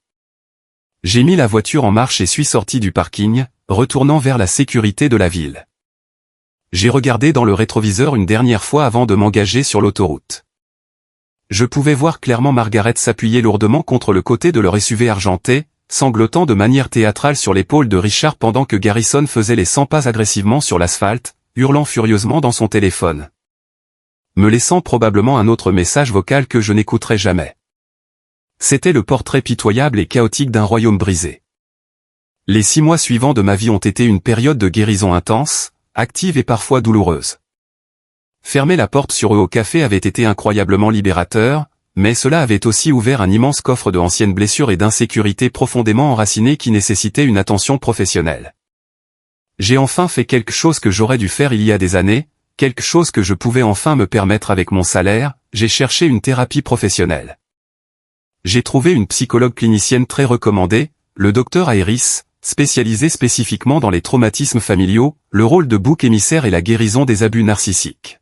J'ai mis la voiture en marche et suis sorti du parking, retournant vers la sécurité de la ville. J'ai regardé dans le rétroviseur une dernière fois avant de m'engager sur l'autoroute. Je pouvais voir clairement Margaret s'appuyer lourdement contre le côté de leur SUV argenté, sanglotant de manière théâtrale sur l'épaule de Richard pendant que Garrison faisait les 100 pas agressivement sur l'asphalte, hurlant furieusement dans son téléphone. Me laissant probablement un autre message vocal que je n'écouterai jamais. C'était le portrait pitoyable et chaotique d'un royaume brisé. Les 6 mois suivants de ma vie ont été une période de guérison intense, active et parfois douloureuse. Fermer la porte sur eux au café avait été incroyablement libérateur, mais cela avait aussi ouvert un immense coffre de anciennes blessures et d'insécurité profondément enracinées qui nécessitaient une attention professionnelle. J'ai enfin fait quelque chose que j'aurais dû faire il y a des années, quelque chose que je pouvais enfin me permettre avec mon salaire, j'ai cherché une thérapie professionnelle. J'ai trouvé une psychologue clinicienne très recommandée, le Dr Iris, spécialisée spécifiquement dans les traumatismes familiaux, le rôle de bouc émissaire et la guérison des abus narcissiques.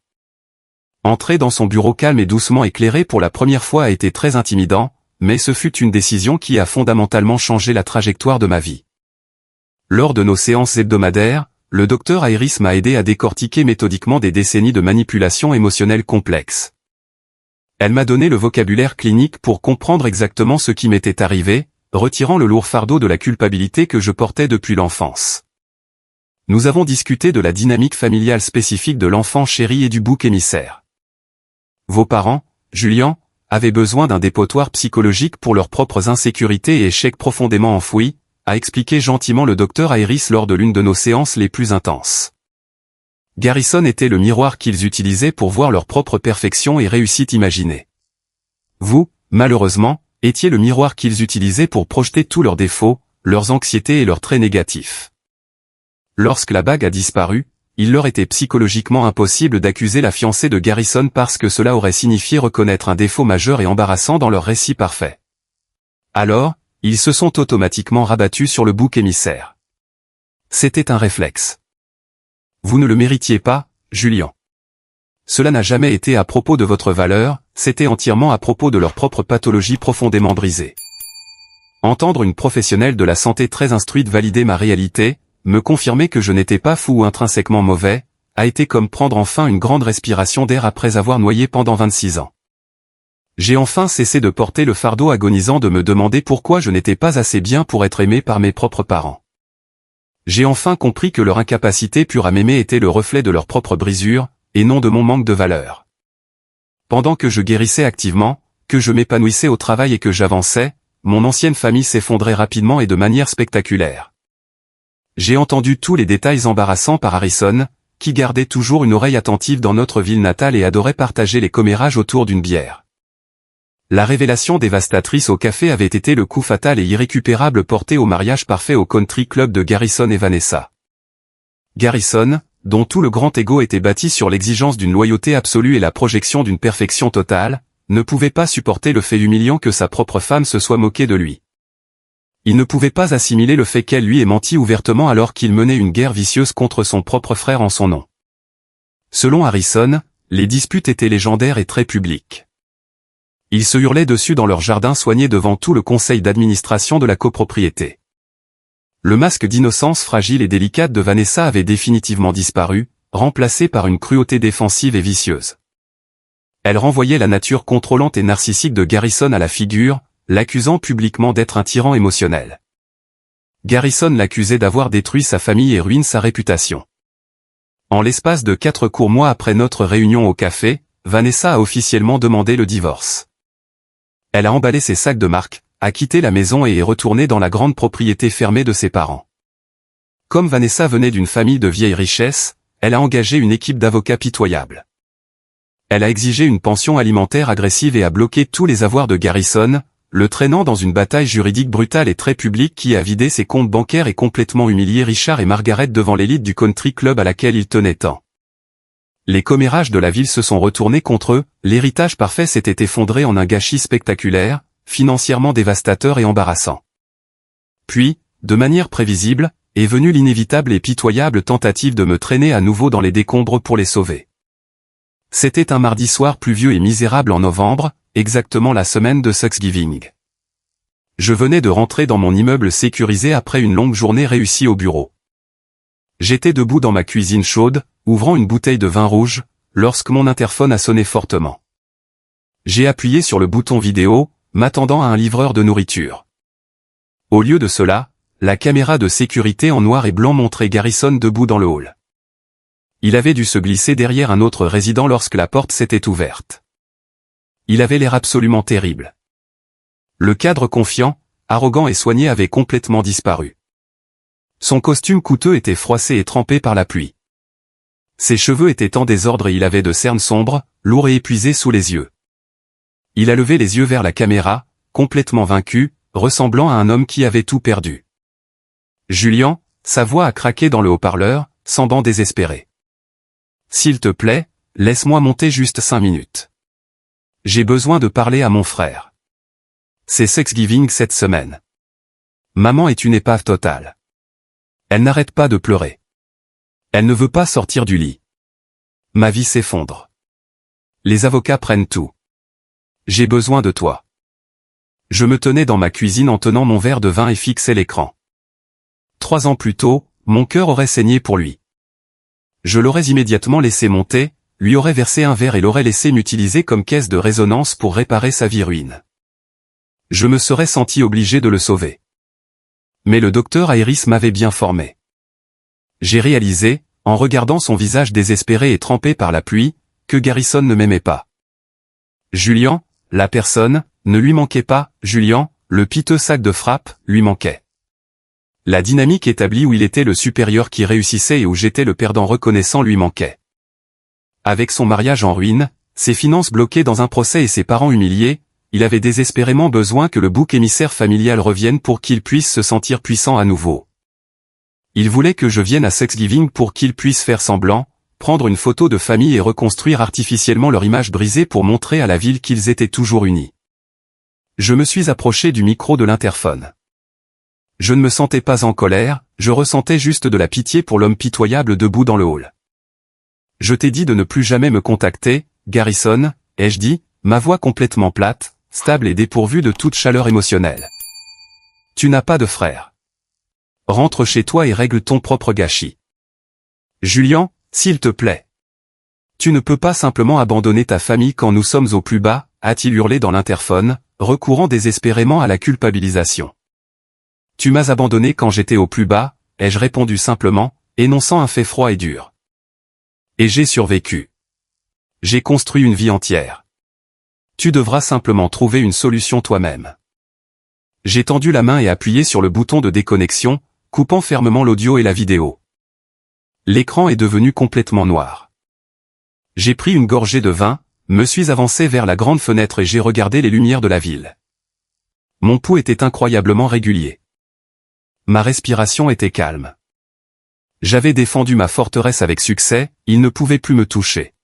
Entrer dans son bureau calme et doucement éclairé pour la première fois a été très intimidant, mais ce fut une décision qui a fondamentalement changé la trajectoire de ma vie. Lors de nos séances hebdomadaires, le Dr Iris m'a aidé à décortiquer méthodiquement des décennies de manipulation émotionnelle complexe. Elle m'a donné le vocabulaire clinique pour comprendre exactement ce qui m'était arrivé, retirant le lourd fardeau de la culpabilité que je portais depuis l'enfance. Nous avons discuté de la dynamique familiale spécifique de l'enfant chéri et du bouc émissaire. Vos parents, Julian, avaient besoin d'un dépotoir psychologique pour leurs propres insécurités et échecs profondément enfouis, a expliqué gentiment le Dr Iris lors de l'une de nos séances les plus intenses. Garrison était le miroir qu'ils utilisaient pour voir leur propre perfection et réussite imaginée. Vous, malheureusement, étiez le miroir qu'ils utilisaient pour projeter tous leurs défauts, leurs anxiétés et leurs traits négatifs. Lorsque la bague a disparu, il leur était psychologiquement impossible d'accuser la fiancée de Garrison parce que cela aurait signifié reconnaître un défaut majeur et embarrassant dans leur récit parfait. Alors, ils se sont automatiquement rabattus sur le bouc émissaire. C'était un réflexe. Vous ne le méritiez pas, Julian. Cela n'a jamais été à propos de votre valeur, c'était entièrement à propos de leur propre pathologie profondément brisée. Entendre une professionnelle de la santé très instruite valider ma réalité, me confirmer que je n'étais pas fou ou intrinsèquement mauvais, a été comme prendre enfin une grande respiration d'air après avoir noyé pendant 26 ans. J'ai enfin cessé de porter le fardeau agonisant de me demander pourquoi je n'étais pas assez bien pour être aimé par mes propres parents. J'ai enfin compris que leur incapacité pure à m'aimer était le reflet de leur propre brisure, et non de mon manque de valeur. Pendant que je guérissais activement, que je m'épanouissais au travail et que j'avançais, mon ancienne famille s'effondrait rapidement et de manière spectaculaire. J'ai entendu tous les détails embarrassants par Harrison, qui gardait toujours une oreille attentive dans notre ville natale et adorait partager les commérages autour d'une bière. La révélation dévastatrice au café avait été le coup fatal et irrécupérable porté au mariage parfait au country club de Garrison et Vanessa. Garrison, dont tout le grand ego était bâti sur l'exigence d'une loyauté absolue et la projection d'une perfection totale, ne pouvait pas supporter le fait humiliant que sa propre femme se soit moquée de lui. Il ne pouvait pas assimiler le fait qu'elle lui ait menti ouvertement alors qu'il menait une guerre vicieuse contre son propre frère en son nom. Selon Harrison, les disputes étaient légendaires et très publiques. Ils se hurlaient dessus dans leur jardin soigné devant tout le conseil d'administration de la copropriété. Le masque d'innocence fragile et délicate de Vanessa avait définitivement disparu, remplacé par une cruauté défensive et vicieuse. Elle renvoyait la nature contrôlante et narcissique de Garrison à la figure, l'accusant publiquement d'être un tyran émotionnel. Garrison l'accusait d'avoir détruit sa famille et ruiné sa réputation. En l'espace de 4 courts mois après notre réunion au café, Vanessa a officiellement demandé le divorce. Elle a emballé ses sacs de marque, a quitté la maison et est retournée dans la grande propriété fermée de ses parents. Comme Vanessa venait d'une famille de vieille richesse, elle a engagé une équipe d'avocats pitoyables. Elle a exigé une pension alimentaire agressive et a bloqué tous les avoirs de Garrison, le traînant dans une bataille juridique brutale et très publique qui a vidé ses comptes bancaires et complètement humilié Richard et Margaret devant l'élite du country club à laquelle ils tenaient tant. Les commérages de la ville se sont retournés contre eux, l'héritage parfait s'était effondré en un gâchis spectaculaire, financièrement dévastateur et embarrassant. Puis, de manière prévisible, est venue l'inévitable et pitoyable tentative de me traîner à nouveau dans les décombres pour les sauver. C'était un mardi soir pluvieux et misérable en novembre, exactement la semaine de Thanksgiving. Je venais de rentrer dans mon immeuble sécurisé après une longue journée réussie au bureau. J'étais debout dans ma cuisine chaude, ouvrant une bouteille de vin rouge, lorsque mon interphone a sonné fortement. J'ai appuyé sur le bouton vidéo, m'attendant à un livreur de nourriture. Au lieu de cela, la caméra de sécurité en noir et blanc montrait Garrison debout dans le hall. Il avait dû se glisser derrière un autre résident lorsque la porte s'était ouverte. Il avait l'air absolument terrible. Le cadre confiant, arrogant et soigné avait complètement disparu. Son costume coûteux était froissé et trempé par la pluie. Ses cheveux étaient en désordre et il avait de cernes sombres, lourds et épuisés sous les yeux. Il a levé les yeux vers la caméra, complètement vaincu, ressemblant à un homme qui avait tout perdu. Julian, sa voix a craqué dans le haut-parleur, semblant désespéré. S'il te plaît, laisse-moi monter juste 5 minutes. J'ai besoin de parler à mon frère. C'est Thanksgiving cette semaine. Maman est une épave totale. Elle n'arrête pas de pleurer. Elle ne veut pas sortir du lit. Ma vie s'effondre. Les avocats prennent tout. J'ai besoin de toi. Je me tenais dans ma cuisine en tenant mon verre de vin et fixais l'écran. 3 ans plus tôt, mon cœur aurait saigné pour lui. Je l'aurais immédiatement laissé monter, lui aurais versé un verre et l'aurais laissé m'utiliser comme caisse de résonance pour réparer sa vie ruine. Je me serais senti obligé de le sauver. Mais le docteur Iris m'avait bien formé. J'ai réalisé, en regardant son visage désespéré et trempé par la pluie, que Garrison ne m'aimait pas. Julian, la personne, ne lui manquait pas, Julian, le piteux sac de frappe, lui manquait. La dynamique établie où il était le supérieur qui réussissait et où j'étais le perdant reconnaissant lui manquait. Avec son mariage en ruine, ses finances bloquées dans un procès et ses parents humiliés, il avait désespérément besoin que le bouc émissaire familial revienne pour qu'il puisse se sentir puissant à nouveau. Ils voulaient que je vienne à Thanksgiving pour qu'ils puissent faire semblant, prendre une photo de famille et reconstruire artificiellement leur image brisée pour montrer à la ville qu'ils étaient toujours unis. Je me suis approché du micro de l'interphone. Je ne me sentais pas en colère, je ressentais juste de la pitié pour l'homme pitoyable debout dans le hall. Je t'ai dit de ne plus jamais me contacter, Garrison, ai-je dit, ma voix complètement plate, stable et dépourvue de toute chaleur émotionnelle. Tu n'as pas de frère. Rentre chez toi et règle ton propre gâchis. Julian, s'il te plaît. Tu ne peux pas simplement abandonner ta famille quand nous sommes au plus bas, a-t-il hurlé dans l'interphone, recourant désespérément à la culpabilisation. Tu m'as abandonné quand j'étais au plus bas, ai-je répondu simplement, énonçant un fait froid et dur. Et j'ai survécu. J'ai construit une vie entière. Tu devras simplement trouver une solution toi-même. J'ai tendu la main et appuyé sur le bouton de déconnexion, coupant fermement l'audio et la vidéo. L'écran est devenu complètement noir. J'ai pris une gorgée de vin, me suis avancé vers la grande fenêtre et j'ai regardé les lumières de la ville. Mon pouls était incroyablement régulier. Ma respiration était calme. J'avais défendu ma forteresse avec succès, il ne pouvait plus me toucher.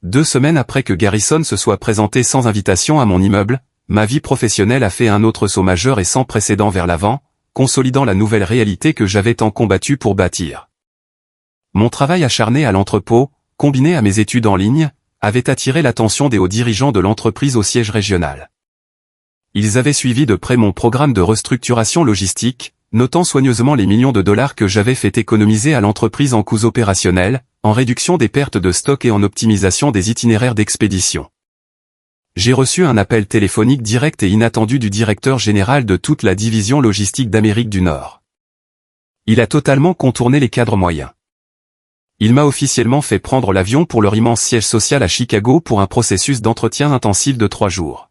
2 semaines après que Garrison se soit présenté sans invitation à mon immeuble, ma vie professionnelle a fait un autre saut majeur et sans précédent vers l'avant, consolidant la nouvelle réalité que j'avais tant combattu pour bâtir. Mon travail acharné à l'entrepôt, combiné à mes études en ligne, avait attiré l'attention des hauts dirigeants de l'entreprise au siège régional. Ils avaient suivi de près mon programme de restructuration logistique, notant soigneusement les millions de dollars que j'avais fait économiser à l'entreprise en coûts opérationnels, en réduction des pertes de stock et en optimisation des itinéraires d'expédition. J'ai reçu un appel téléphonique direct et inattendu du directeur général de toute la division logistique d'Amérique du Nord. Il a totalement contourné les cadres moyens. Il m'a officiellement fait prendre l'avion pour leur immense siège social à Chicago pour un processus d'entretien intensif de 3 jours.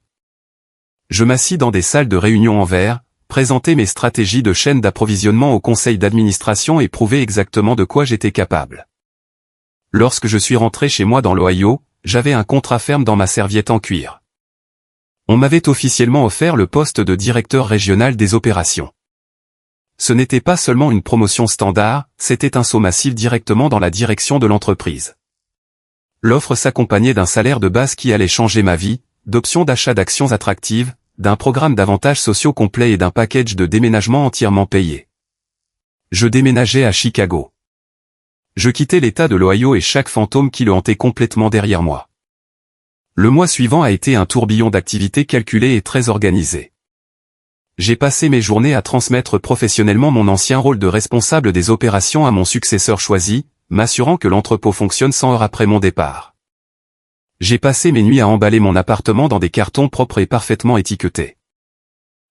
Je m'assis dans des salles de réunion en verre, présenter mes stratégies de chaîne d'approvisionnement au conseil d'administration et prouver exactement de quoi j'étais capable. Lorsque je suis rentré chez moi dans l'Ohio, j'avais un contrat ferme dans ma serviette en cuir. On m'avait officiellement offert le poste de directeur régional des opérations. Ce n'était pas seulement une promotion standard, c'était un saut massif directement dans la direction de l'entreprise. L'offre s'accompagnait d'un salaire de base qui allait changer ma vie, d'options d'achat d'actions attractives, d'un programme d'avantages sociaux complet et d'un package de déménagement entièrement payé. Je déménageais à Chicago. Je quittais l'État de l'Ohio et chaque fantôme qui le hantait complètement derrière moi. Le mois suivant a été un tourbillon d'activités calculées et très organisées. J'ai passé mes journées à transmettre professionnellement mon ancien rôle de responsable des opérations à mon successeur choisi, m'assurant que l'entrepôt fonctionne 100 heures après mon départ. J'ai passé mes nuits à emballer mon appartement dans des cartons propres et parfaitement étiquetés.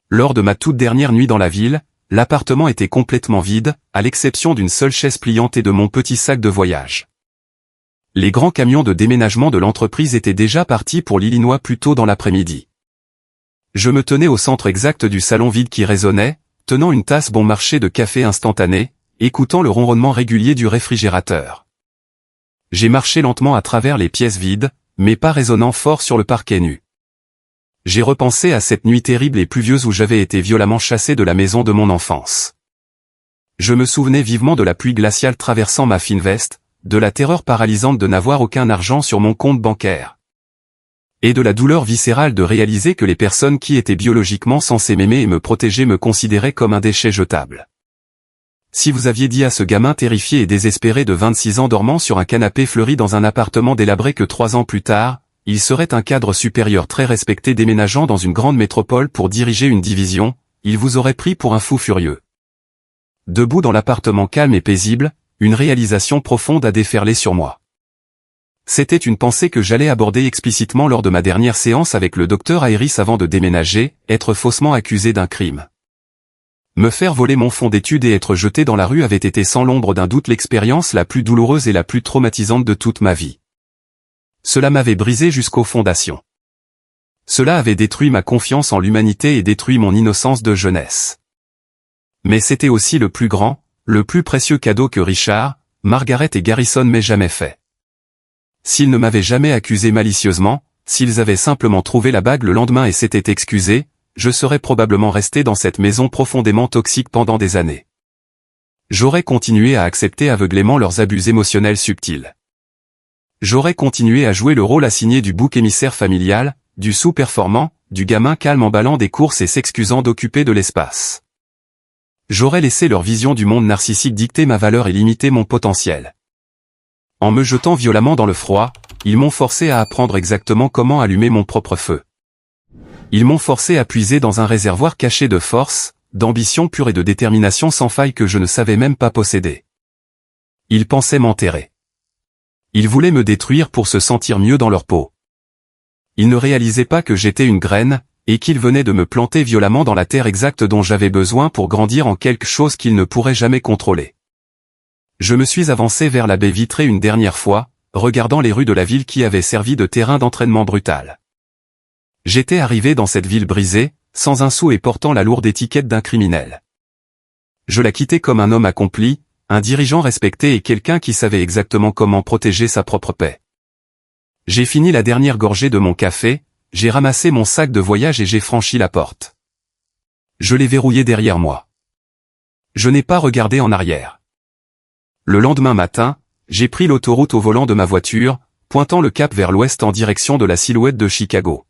Lors de ma toute dernière nuit dans la ville, l'appartement était complètement vide, à l'exception d'une seule chaise pliante et de mon petit sac de voyage. Les grands camions de déménagement de l'entreprise étaient déjà partis pour l'Illinois plus tôt dans l'après-midi. Je me tenais au centre exact du salon vide qui résonnait, tenant une tasse bon marché de café instantané, écoutant le ronronnement régulier du réfrigérateur. J'ai marché lentement à travers les pièces vides, mes pas résonnant fort sur le parquet nu. J'ai repensé à cette nuit terrible et pluvieuse où j'avais été violemment chassé de la maison de mon enfance. Je me souvenais vivement de la pluie glaciale traversant ma fine veste, de la terreur paralysante de n'avoir aucun argent sur mon compte bancaire. Et de la douleur viscérale de réaliser que les personnes qui étaient biologiquement censées m'aimer et me protéger me considéraient comme un déchet jetable. Si vous aviez dit à ce gamin terrifié et désespéré de 26 ans dormant sur un canapé fleuri dans un appartement délabré que 3 ans plus tard, il serait un cadre supérieur très respecté déménageant dans une grande métropole pour diriger une division, il vous aurait pris pour un fou furieux. Debout dans l'appartement calme et paisible, une réalisation profonde a déferlé sur moi. C'était une pensée que j'allais aborder explicitement lors de ma dernière séance avec le docteur Aeris avant de déménager, être faussement accusé d'un crime. Me faire voler mon fonds d'études et être jeté dans la rue avait été sans l'ombre d'un doute l'expérience la plus douloureuse et la plus traumatisante de toute ma vie. Cela m'avait brisé jusqu'aux fondations. Cela avait détruit ma confiance en l'humanité et détruit mon innocence de jeunesse. Mais c'était aussi le plus grand, le plus précieux cadeau que Richard, Margaret et Garrison m'aient jamais fait. S'ils ne m'avaient jamais accusé malicieusement, s'ils avaient simplement trouvé la bague le lendemain et s'étaient excusés, je serais probablement resté dans cette maison profondément toxique pendant des années. J'aurais continué à accepter aveuglément leurs abus émotionnels subtils. J'aurais continué à jouer le rôle assigné du bouc émissaire familial, du sous-performant, du gamin calme emballant des courses et s'excusant d'occuper de l'espace. J'aurais laissé leur vision du monde narcissique dicter ma valeur et limiter mon potentiel. En me jetant violemment dans le froid, ils m'ont forcé à apprendre exactement comment allumer mon propre feu. Ils m'ont forcé à puiser dans un réservoir caché de force, d'ambition pure et de détermination sans faille que je ne savais même pas posséder. Ils pensaient m'enterrer. Ils voulaient me détruire pour se sentir mieux dans leur peau. Ils ne réalisaient pas que j'étais une graine, et qu'ils venaient de me planter violemment dans la terre exacte dont j'avais besoin pour grandir en quelque chose qu'ils ne pourraient jamais contrôler. Je me suis avancé vers la baie vitrée une dernière fois, regardant les rues de la ville qui avait servi de terrain d'entraînement brutal. J'étais arrivé dans cette ville brisée, sans un sou et portant la lourde étiquette d'un criminel. Je la quittais comme un homme accompli, un dirigeant respecté et quelqu'un qui savait exactement comment protéger sa propre paix. J'ai fini la dernière gorgée de mon café, j'ai ramassé mon sac de voyage et j'ai franchi la porte. Je l'ai verrouillé derrière moi. Je n'ai pas regardé en arrière. Le lendemain matin, j'ai pris l'autoroute au volant de ma voiture, pointant le cap vers l'ouest en direction de la silhouette de Chicago.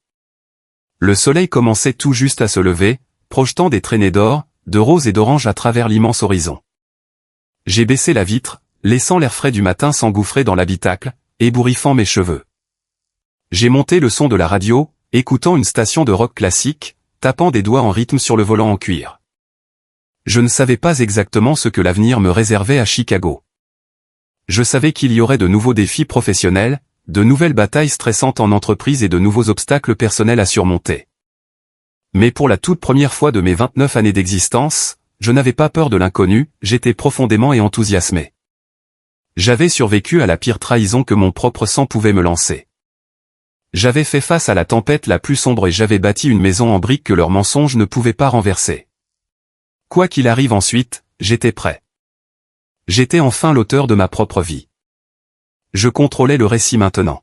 Le soleil commençait tout juste à se lever, projetant des traînées d'or, de rose et d'orange à travers l'immense horizon. J'ai baissé la vitre, laissant l'air frais du matin s'engouffrer dans l'habitacle, ébouriffant mes cheveux. J'ai monté le son de la radio, écoutant une station de rock classique, tapant des doigts en rythme sur le volant en cuir. Je ne savais pas exactement ce que l'avenir me réservait à Chicago. Je savais qu'il y aurait de nouveaux défis professionnels, de nouvelles batailles stressantes en entreprise et de nouveaux obstacles personnels à surmonter. Mais pour la toute première fois de mes 29 années d'existence, je n'avais pas peur de l'inconnu, j'étais profondément et enthousiasmé. J'avais survécu à la pire trahison que mon propre sang pouvait me lancer. J'avais fait face à la tempête la plus sombre et j'avais bâti une maison en briques que leurs mensonges ne pouvaient pas renverser. Quoi qu'il arrive ensuite, j'étais prêt. J'étais enfin l'auteur de ma propre vie. Je contrôlais le récit maintenant.